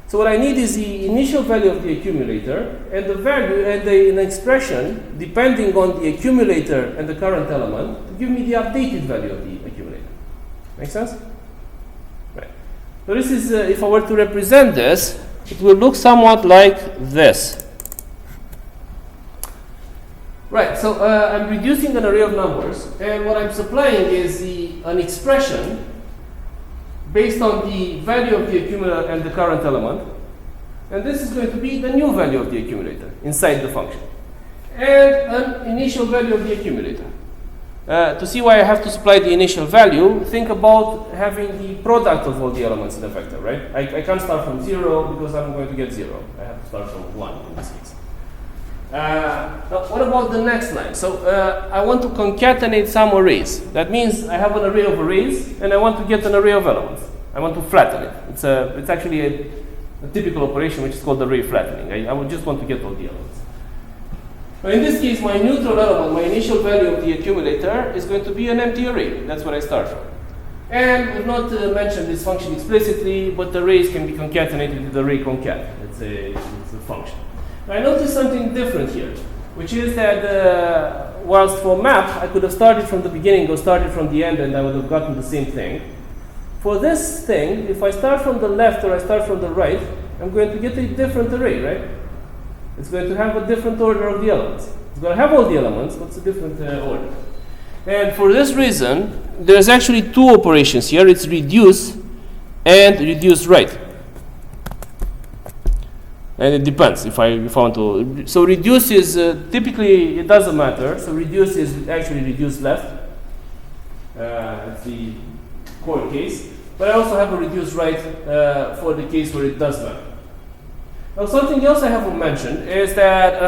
So what I need is the initial value of the accumulator and the value and an expression depending on the accumulator and the current element to give me the updated value of the accumulator. Make sense? Right. So this is, if I were to represent this, it will look somewhat like this. Right. So I'm reducing an array of numbers, and what I'm supplying is an expression based on the value of the accumulator and the current element. And this is going to be the new value of the accumulator inside the function. And an initial value of the accumulator. To see why I have to supply the initial value, think about having the product of all the elements in the vector, right? I can't start from 0 because I'm going to get 0. I have to start from 1 in this case. Now, what about the next line? So I want to concatenate some arrays. That means I have an array of arrays, and I want to get an array of elements. I want to flatten it. It's actually a typical operation which is called array flattening. I would just want to get all the elements. Now in this case, my neutral element, my initial value of the accumulator, is going to be an empty array. That's what I start from. And we've not mentioned this function explicitly, but the arrays can be concatenated with array concat. It's a function. I noticed something different here, which is that whilst for map, I could have started from the beginning or started from the end, and I would have gotten the same thing. For this thing, if I start from the left or I start from the right, I'm going to get a different array, right? It's going to have a different order of the elements. It's going to have all the elements, but it's a different order. And for this reason, there's actually two operations here. It's reduce and reduce right. And it depends if I want to. So reduce is typically it doesn't matter. So reduce is actually reduce left. It's the core case. But I also have a reduce right for the case where it does matter. Now something else I haven't mentioned is that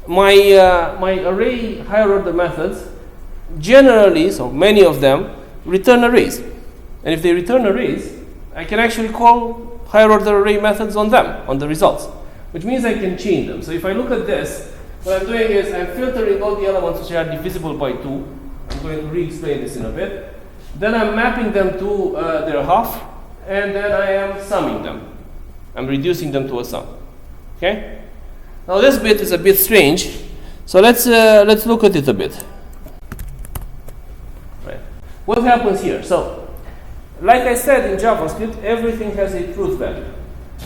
my array higher order methods generally, so many of them, return arrays. And if they return arrays, I can actually call higher order array methods on them, on the results, which means I can chain them. So if I look at this, what I'm doing is I'm filtering all the elements which are divisible by 2. I'm going to re-explain this in a bit. Then I'm mapping them to their half, and then I am summing them. I'm reducing them to a sum. Okay? Now this bit is a bit strange, so let's look at it a bit. Right. What happens here? So, like I said in JavaScript, everything has a truth value,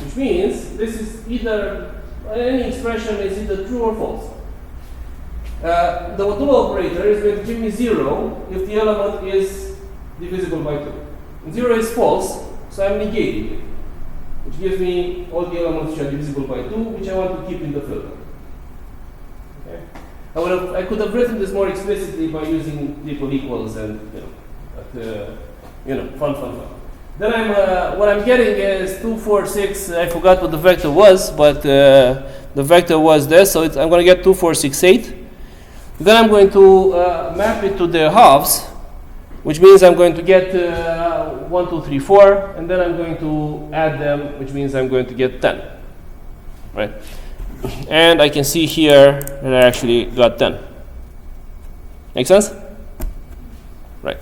which means this is either any expression is either true or false. The do operator is going to give me 0 if the element is divisible by 2. And 0 is false, so I'm negating it, which gives me all the elements which are divisible by 2, which I want to keep in the filter. Okay? I could have written this more explicitly by using equal equals and fun. Then what I'm getting is 2, 4, 6. I forgot what the vector was, but the vector was this, so I'm going to get 2, 4, 6, 8. Then I'm going to map it to their halves, which means I'm going to get 1, 2, 3, 4, and then I'm going to add them, which means I'm going to get 10. Right? And I can see here that I actually got 10. Make sense? Right.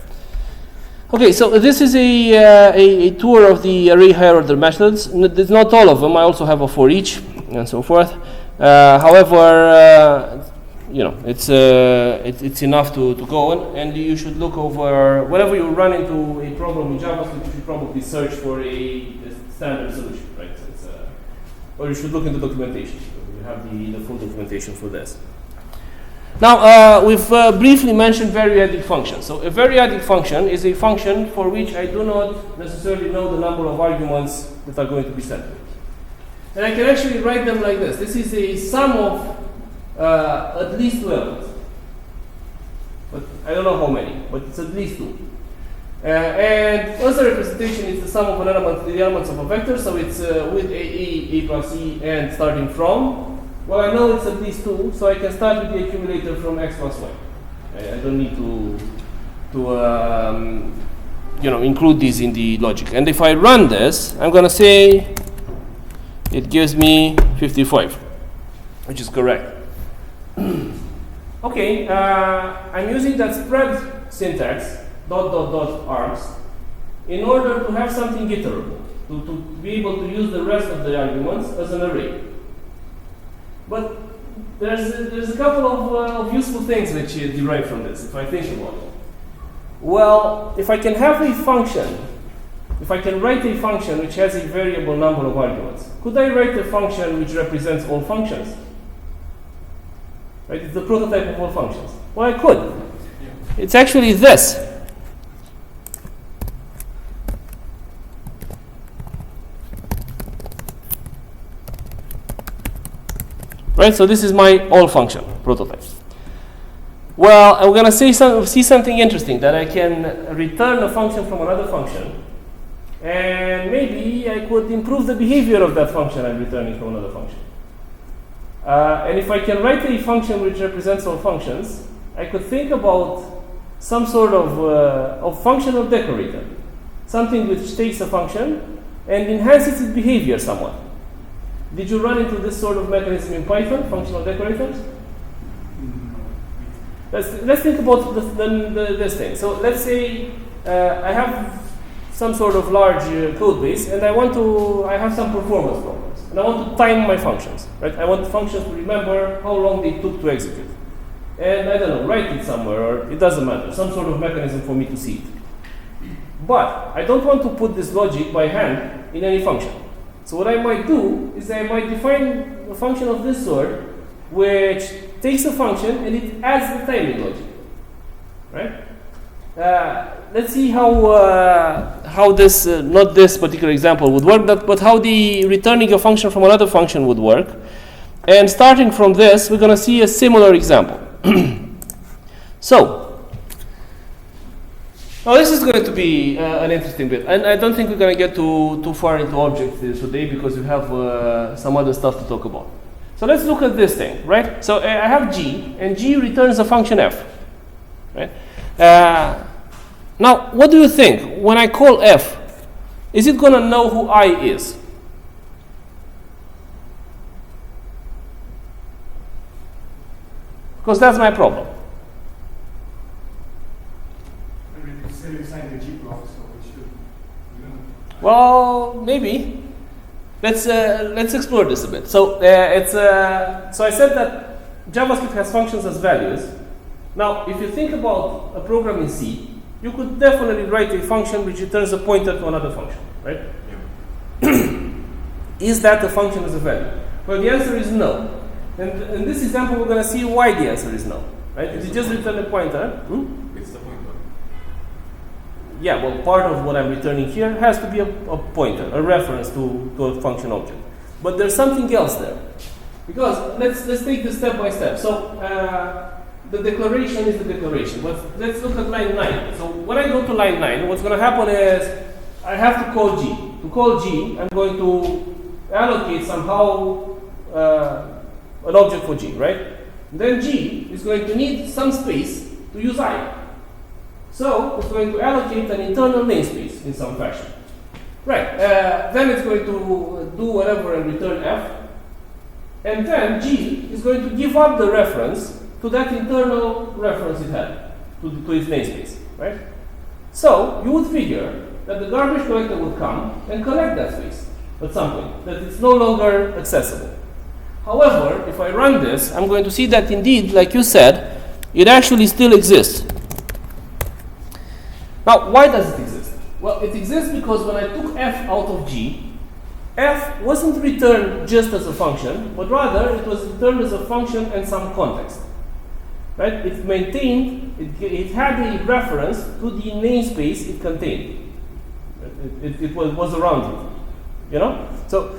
Okay, so this is a tour of the array higher order methods. It's not all of them. I also have a for each and so forth. However, it's enough to go on, and you should look over whenever you run into a problem in JavaScript. You should probably search for a standard solution, right? Or you should look in the documentation. You have the full documentation for this. Now, we've briefly mentioned variadic functions. So a variadic function is a function for which I do not necessarily know the number of arguments that are going to be sent to it. And I can actually write them like this. This is a sum of at least 2 elements. But I don't know how many, but it's at least 2. And as a representation, it's the sum of the elements of a vector, so it's with a plus e, and starting from. Well, I know it's at least 2, so I can start with the accumulator from x plus y. I don't need to include these in the logic. And if I run this, I'm going to say it gives me 55, which is correct. Okay, I'm using that spread syntax, ... args, in order to have something iterable, to be able to use the rest of the arguments as an array. But there's a couple of useful things which derive from this, if I think about it. Well, if I can have a function, if I can write a function which has a variable number of arguments, could I write a function which represents all functions? Right? It's the prototype of all functions. Well, I could. Yeah. It's actually this. Right, so this is my all function prototype. Well, I'm going to see something interesting, that I can return a function from another function, and maybe I could improve the behavior of that function I'm returning from another function. And if I can write a function which represents all functions, I could think about some sort of functional decorator, something which takes a function and enhances its behavior somewhat. Did you run into this sort of mechanism in Python, functional decorators? Let's think about this thing. So let's say I have some sort of large code base, and I have some performance problems, and I want to time my functions. Right? I want the functions to remember how long they took to execute, and I don't know, write it somewhere, or it doesn't matter, some sort of mechanism for me to see it. But I don't want to put this logic by hand in any function. So what I might do is I might define a function of this sort, which takes a function and it adds the timing logic, right? let's see how this, not this particular example would work, but how the returning a function from another function would work. And starting from this, we're going to see a similar example. So, now this is going to be an interesting bit. And I don't think we're going to get too far into objects today because we have some other stuff to talk about. So let's look at this thing, right? So I have g, and g returns a function f, right? Now, what do you think? When I call f, is it going to know who I is? Because that's my problem. And it's still inside the G block, so it should, you know. Well, maybe. Let's explore this a bit. So so I said that JavaScript has functions as values. Now, if you think about a program in C, you could definitely write a function which returns a pointer to another function, right? Yeah. Is that a function as a value? Well, the answer is no. And in this example, we're going to see why the answer is no, right? If you just return a pointer, It's the pointer. yeah, well, part of what I'm returning here has to be a pointer, a reference to a function object. But there's something else there. Because let's take this step by step. So the declaration is the declaration. But let's look at line 9. So when I go to line 9, what's going to happen is I have to call g. To call g, I'm going to allocate somehow an object for g, right? Then g is going to need some space to use I. So it's going to allocate an internal namespace in some fashion. Right, then it's going to do whatever and return f. And then g is going to give up the reference to that internal reference it had, to its namespace, right? So you would figure that the garbage collector would come and collect that space at some point, that it's no longer accessible. However, if I run this, I'm going to see that indeed, like you said, it actually still exists. Now, why does it exist? Well, it exists because when I took f out of g, f wasn't returned just as a function, but rather it was returned as a function and some context. Right? It maintained, it had a reference to the namespace it contained. It was around it. You know? So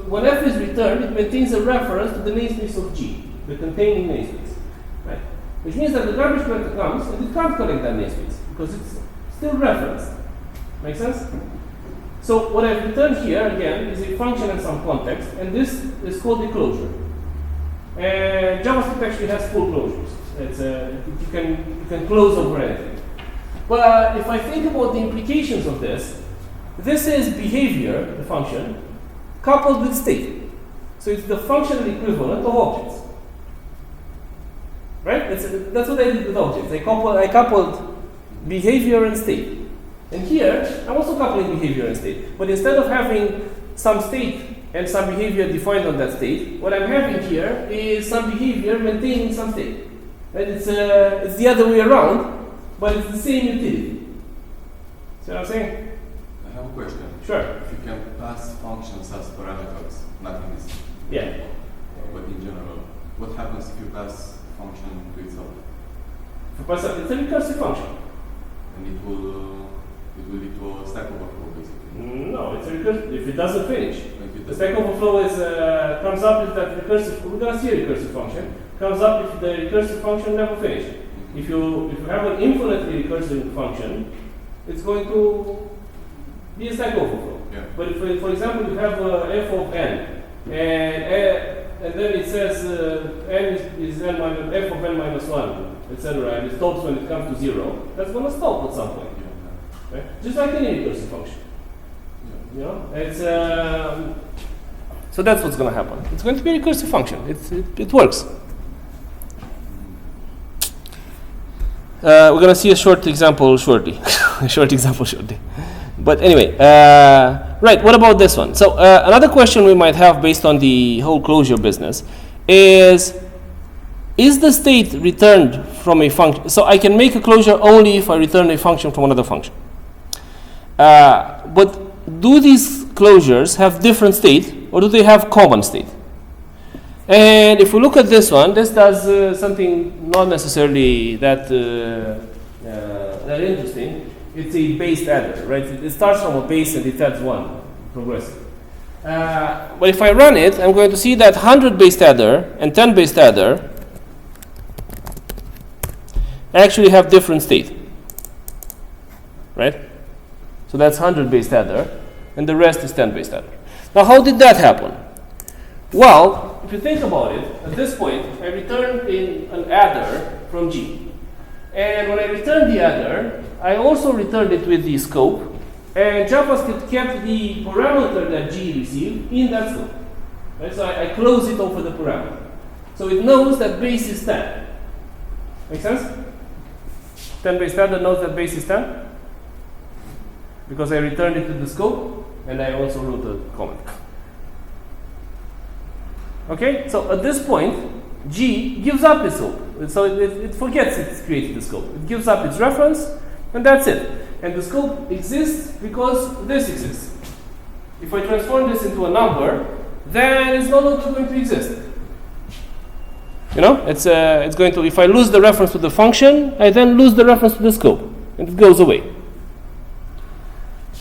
when f is returned, it maintains a reference to the namespace of g, the containing namespace. Right? Which means that the garbage collector comes and it can't collect that namespace because it's still referenced. Make sense? So what I've returned here again is a function and some context, and this is called a closure. And JavaScript actually has full closures. It's you can close over anything. But if I think about the implications of this is behavior, the function, coupled with state. So it's the functional equivalent of objects. Right? That's what I did with objects. I coupled behavior and state. And here, I'm also coupling behavior and state. But instead of having some state and some behavior defined on that state, what I'm having here is some behavior maintaining some state. Right? It's the other way around, but it's the same utility. See what I'm saying? I have a question. Sure. If you can pass functions as parameters, nothing is. Yeah. But in general, what happens if you pass a function to itself? It's a recursive function. And it will lead to a Stack Overflow, basically. No, it's a recursive. If it doesn't finish, If it the Stack Overflow comes up if that recursive. We're gonna see a recursive function. Comes up if the recursive function never finished. If you have an infinitely recursive function, it's going to be a Stack Overflow. Yeah. But if, for example, you have f of n, and then it says n is n minus f of n minus 1, etc., and it stops when it comes to 0, that's going to stop at some point. Right? Just like any recursive function. Yeah. You know, it's so that's what's going to happen. It's going to be a recursive function. It works. We're going to see a short example shortly. But anyway, right, what about this one? So another question we might have based on the whole closure business is the state returned from a function? So I can make a closure only if I return a function from another function. But do these closures have different state or do they have common state? And if we look at this one, this does something not necessarily that Very interesting. It's a based adder, right? It starts from a base and it adds 1, progressive. But if I run it, I'm going to see that 100 based adder and 10 based adder actually have different state, right? So that's 100 based adder, and the rest is 10 based adder. Now, how did that happen? Well, if you think about it, at this point, I returned in an adder from G. And when I returned the adder, I also returned it with the scope, and JavaScript kept the parameter that G received in that scope. Right? So I close it over the parameter. So it knows that base is 10. Make sense? 10 base adder knows that base is 10? Because I returned it to the scope, and I also wrote a comment. Okay, so at this point, G gives up its scope. So it forgets it's created the scope. It gives up its reference, and that's it. And the scope exists because this exists. If I transform this into a number, then it's no longer going to exist. You know, it's going to, if I lose the reference to the function, I then lose the reference to the scope, and it goes away.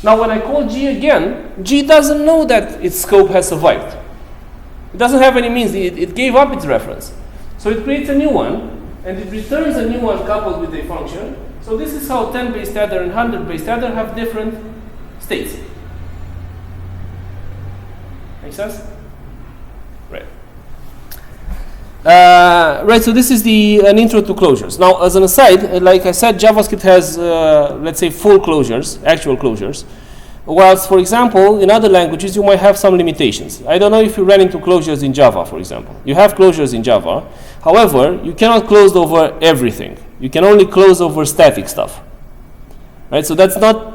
Now, when I call G again, G doesn't know that its scope has survived. It doesn't have any means. It gave up its reference. So it creates a new one, and it returns a new one coupled with a function. So this is how 10 based adder and 100 based adder have different states. Make sense? Right. Right, so this is an intro to closures. Now, as an aside, like I said, JavaScript has, let's say, full closures, actual closures. Whilst, for example, in other languages, you might have some limitations. I don't know if you ran into closures in Java, for example. You have closures in Java. However, you cannot close over everything. You can only close over static stuff. Right? So that's not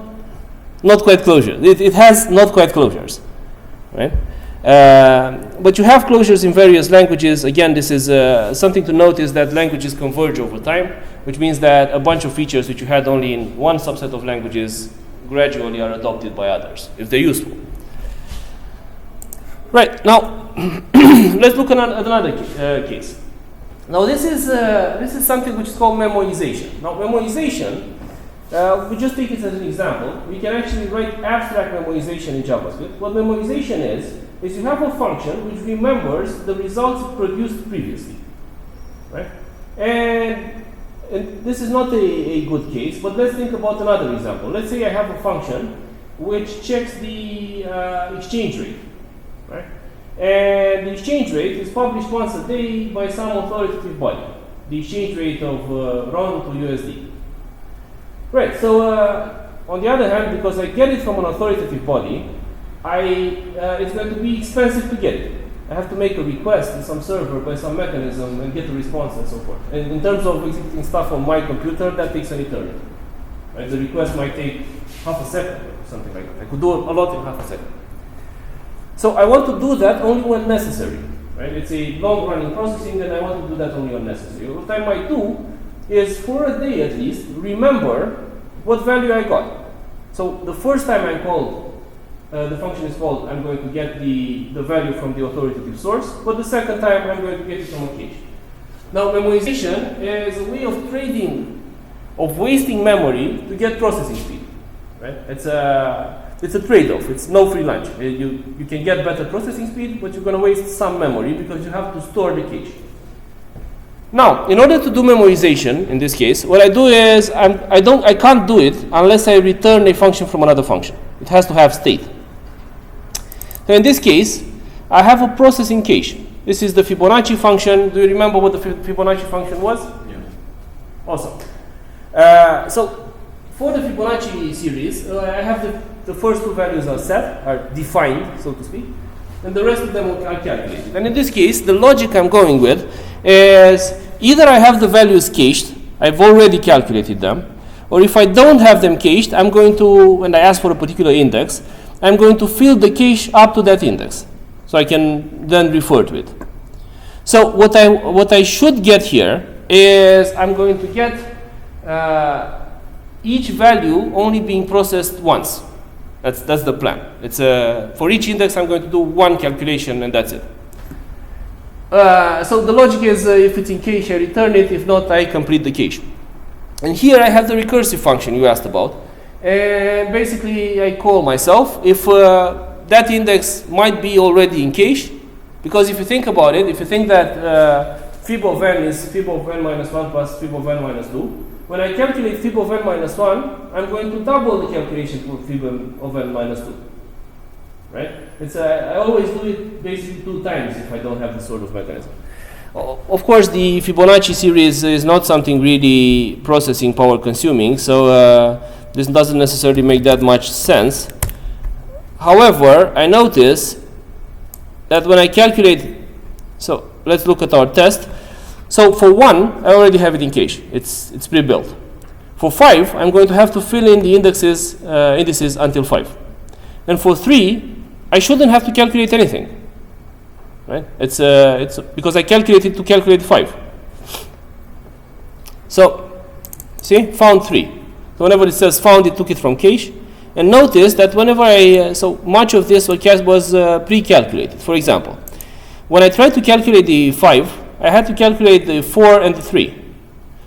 quite closure. It has not quite closures. Right? But you have closures in various languages. Again, this is something to note is that languages converge over time, which means that a bunch of features which you had only in one subset of languages gradually are adopted by others, if they're useful. Right, now, let's look at another case. Now, this is something which is called memoization. Now, memoization, we just take it as an example. We can actually write abstract memoization in JavaScript. What memoization is you have a function which remembers the results it produced previously, right? And this is not a good case, but let's think about another example. Let's say I have a function which checks the exchange rate, right? And the exchange rate is published once a day by some authoritative body, the exchange rate of RON to USD. Right, so on the other hand, because I get it from an authoritative body, it's going to be expensive to get it. I have to make a request to some server by some mechanism and get a response and so forth. And in terms of executing stuff on my computer, that takes an eternity. Right? The request might take half a second or something like that. I could do a lot in half a second. So I want to do that only when necessary. Right? It's a long-running processing, and I want to do that only when necessary. What I might do is, for a day at least, remember what value I got. So the first time I called, the function is called, I'm going to get the value from the authoritative source, but the second time I'm going to get it from a cache. Now, memoization is a way of wasting memory to get processing speed. Right? It's a trade-off. It's no free lunch. You can get better processing speed, but you're going to waste some memory because you have to store the cache. Now, in order to do memoization, in this case, what I do is I can't do it unless I return a function from another function. It has to have state. So in this case, I have a processing cache. This is the Fibonacci function. Do you remember what the Fibonacci function was? Yeah. Awesome. So for the Fibonacci series, I have the first two values are defined, so to speak, and the rest of them are calculated. And in this case, the logic I'm going with is either I have the values cached, I've already calculated them, or if I don't have them cached, I'm going to, when I ask for a particular index, I'm going to fill the cache up to that index, so I can then refer to it. So what I should get here is I'm going to get each value only being processed once. That's the plan. It's for each index I'm going to do one calculation and that's it. So the logic is if it's in cache I return it, if not I complete the cache. And here I have the recursive function you asked about. And basically I call myself if that index might be already in cache, because if you think about it, if you think that fib of n is fib of n minus 1 plus fib of n minus 2, when I calculate fib of n minus 1, I'm going to double the calculation for fib of n minus 2. Right? I always do it basically 2 times if I don't have this sort of mechanism. Of course, the Fibonacci series is not something really processing power consuming, so this doesn't necessarily make that much sense. However, I notice that when I calculate, so let's look at our test. So for 1, I already have it in cache. It's pre-built. For 5, I'm going to have to fill in the indices until 5. And for 3, I shouldn't have to calculate anything. Right? It's because I calculated to calculate 5. So, see, found 3. So whenever it says found, it took it from cache. And notice that whenever so much of this was pre-calculated. For example, when I tried to calculate the 5, I had to calculate the 4 and the 3.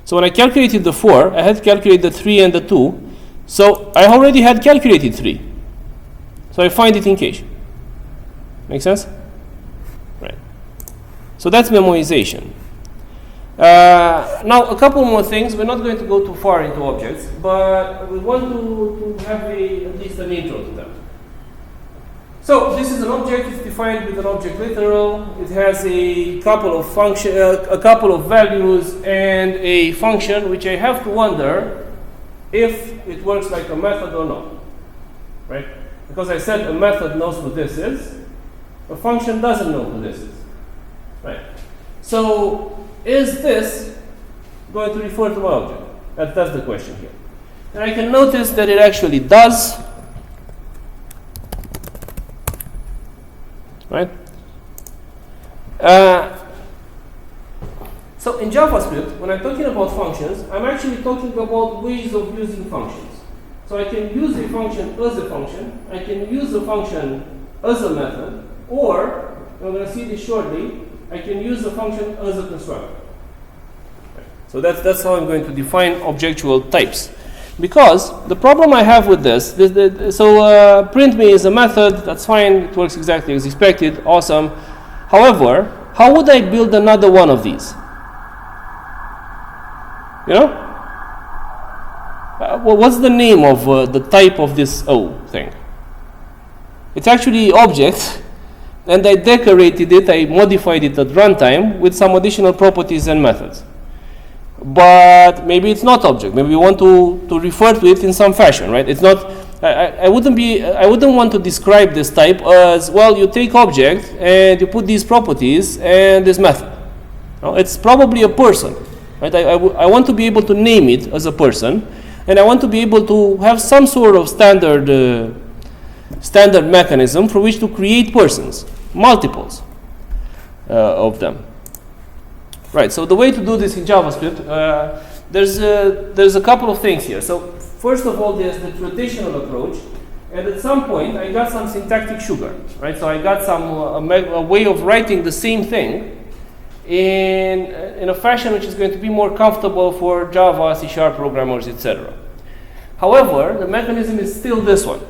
So when I calculated the 4, I had to calculate the 3 and the 2. So I already had calculated 3. So I find it in cache. Make sense? Right. So that's memoization. Now, a couple more things. We're not going to go too far into objects, but we want to have at least an intro to them. So this is an object. It's defined with an object literal. It has a couple of values and a function, which I have to wonder if it works like a method or not. Right? Because I said a method knows what this is. A function doesn't know what this is. Right? So is this going to refer to my object? That's the question here. And I can notice that it actually does. Right? So in JavaScript, when I'm talking about functions, I'm actually talking about ways of using functions. So I can use a function as a function, I can use a function as a method, or, I'm going to see this shortly, I can use a function as a constructor. So that's how I'm going to define objectual types. Because the problem I have with this, print me is a method, that's fine, it works exactly as expected, awesome. However, how would I build another one of these? You know? What's the name of the type of this O thing? It's actually object, and I decorated it, I modified it at runtime with some additional properties and methods. But maybe it's not object. Maybe we want to refer to it in some fashion, right? It's not. I wouldn't want to describe this type as, well, you take object and you put these properties and this method. No, it's probably a person, right? I want to be able to name it as a person, and I want to be able to have some sort of standard mechanism for which to create persons, multiples of them. Right, so the way to do this in JavaScript, there's a couple of things here. So first of all, there's the traditional approach, and at some point I got some syntactic sugar, right? So I got a way of writing the same thing in a fashion which is going to be more comfortable for Java, C# programmers, etc. However, the mechanism is still this one,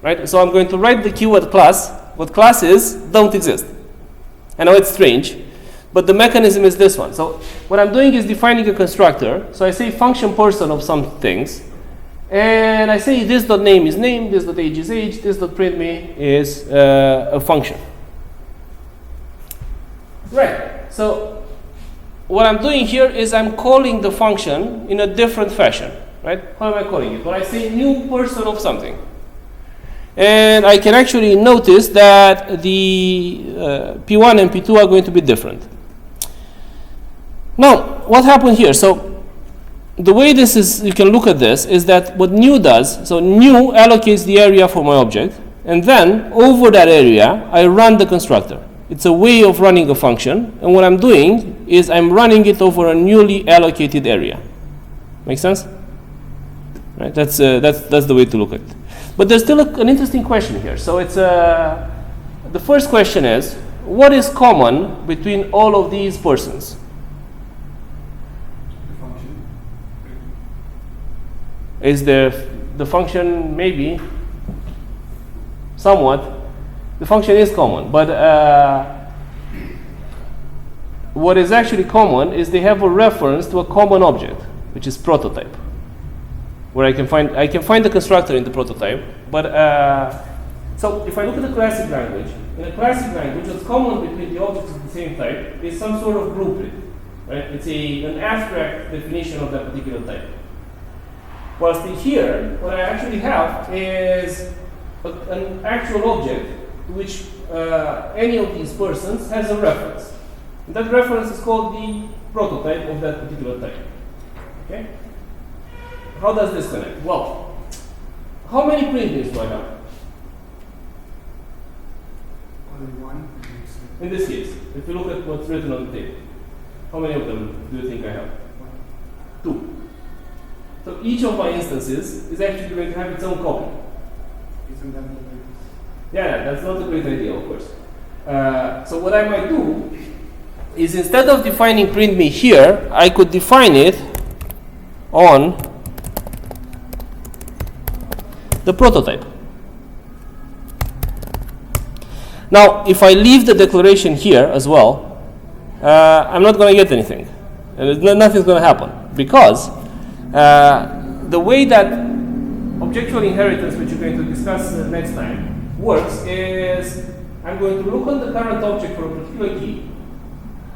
right? So I'm going to write the keyword class. What classes don't exist. I know it's strange, but the mechanism is this one. So what I'm doing is defining a constructor. So I say function person of some things, and I say this.name is name, this.age is age, this.printme is a function. Right. So what I'm doing here is I'm calling the function in a different fashion. Right? How am I calling it? When I say new person of something. And I can actually notice that the P1 and P2 are going to be different. Now, what happened here? So, the way this is, you can look at this, is that what new does, so new allocates the area for my object, and then over that area, I run the constructor. It's a way of running a function, and what I'm doing is I'm running it over a newly allocated area. Make sense? Right? That's the way to look at it. But there's still an interesting question here. So it's the first question is, what is common between all of these persons? is the function maybe somewhat. The function is common, but what is actually common is they have a reference to a common object, which is prototype, where I can find the constructor in the prototype. But so if I look at the classic language, in a classic language, what's common between the objects of the same type is some sort of blueprint, right? It's an abstract definition of that particular type. Whilst here, what I actually have is an actual object to which any of these persons has a reference. And that reference is called the prototype of that particular type. Okay? How does this connect? Well, how many print names do I have? Only one. In this case, if you look at what's written on the table, how many of them do you think I have? 2. So each of my instances is actually going to have its own copy. Isn't that the Yeah, that's not a great idea, of course. So what I might do is, instead of defining print me here, I could define it on the prototype. Now, if I leave the declaration here as well, I'm not going to get anything. And nothing's going to happen. Because the way that objectual inheritance, which we're going to discuss next time, works is I'm going to look on the current object for a particular key.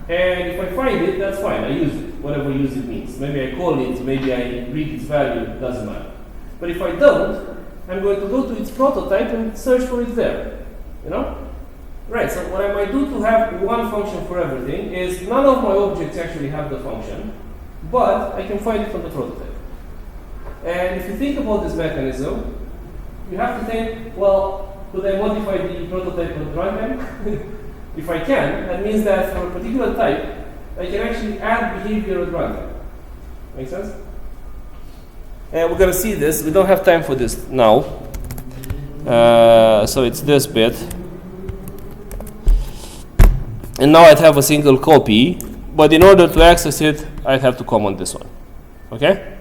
And if I find it, that's fine. I use it, whatever use it means. Maybe I call it, maybe I read its value, it doesn't matter. But if I don't, I'm going to go to its prototype and search for it there. You know? Right, so what I might do to have one function for everything is none of my objects actually have the function, but I can find it from the prototype. And if you think about this mechanism, you have to think, well, could I modify the prototype at runtime? If I can, that means that for a particular type, I can actually add behavior at runtime. Make sense? And we're going to see this. We don't have time for this now. So it's this bit. And now I'd have a single copy, but in order to access it, I'd have to comment this one. Okay?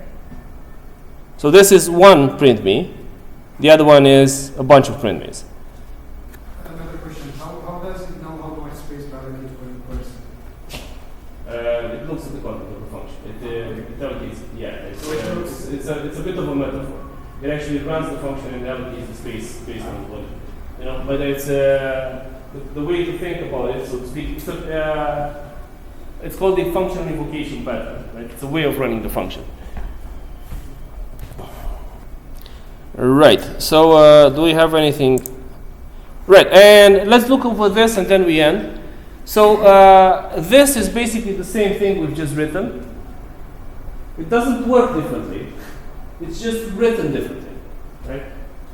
So this is one print me. The other one is a bunch of print me's. Another question. How does it know how much space to allocate for the person? It looks at the content of the function. It allocates it. Yeah, it's a bit of a metaphor. It actually runs the function and allocates the space based on the volume. You know, but it's the way to think about it, so to speak. It's called the function invocation pattern. Right? It's a way of running the function. Right. So do we have anything? Right. And let's look over this, and then we end. So this is basically the same thing we've just written. It doesn't work differently. It's just written differently, right?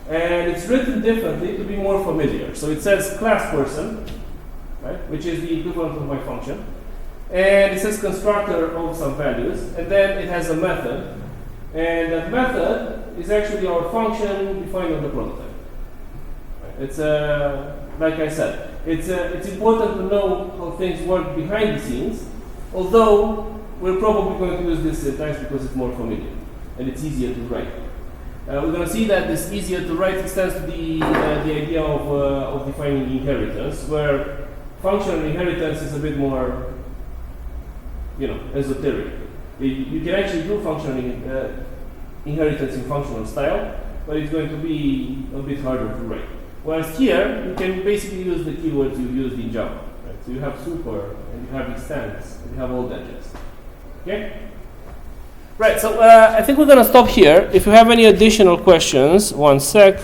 And it's written differently to be more familiar. So it says class person, right, which is the equivalent of my function. And it says constructor of some values, and then it has a method. And that method is actually our function defined on the prototype. It's like I said, it's important to know how things work behind the scenes, although we're probably going to use this syntax because it's more familiar and it's easier to write. We're going to see that this easier to write extends to the idea of defining inheritance, where functional inheritance is a bit more, esoteric. You can actually do functional inheritance in functional style, but it's going to be a bit harder to write. Whereas here, you can basically use the keywords you used in Java. Right? So you have super, and you have extends, and you have all that jazz. Okay? Right, so I think we're going to stop here. If you have any additional questions, one sec.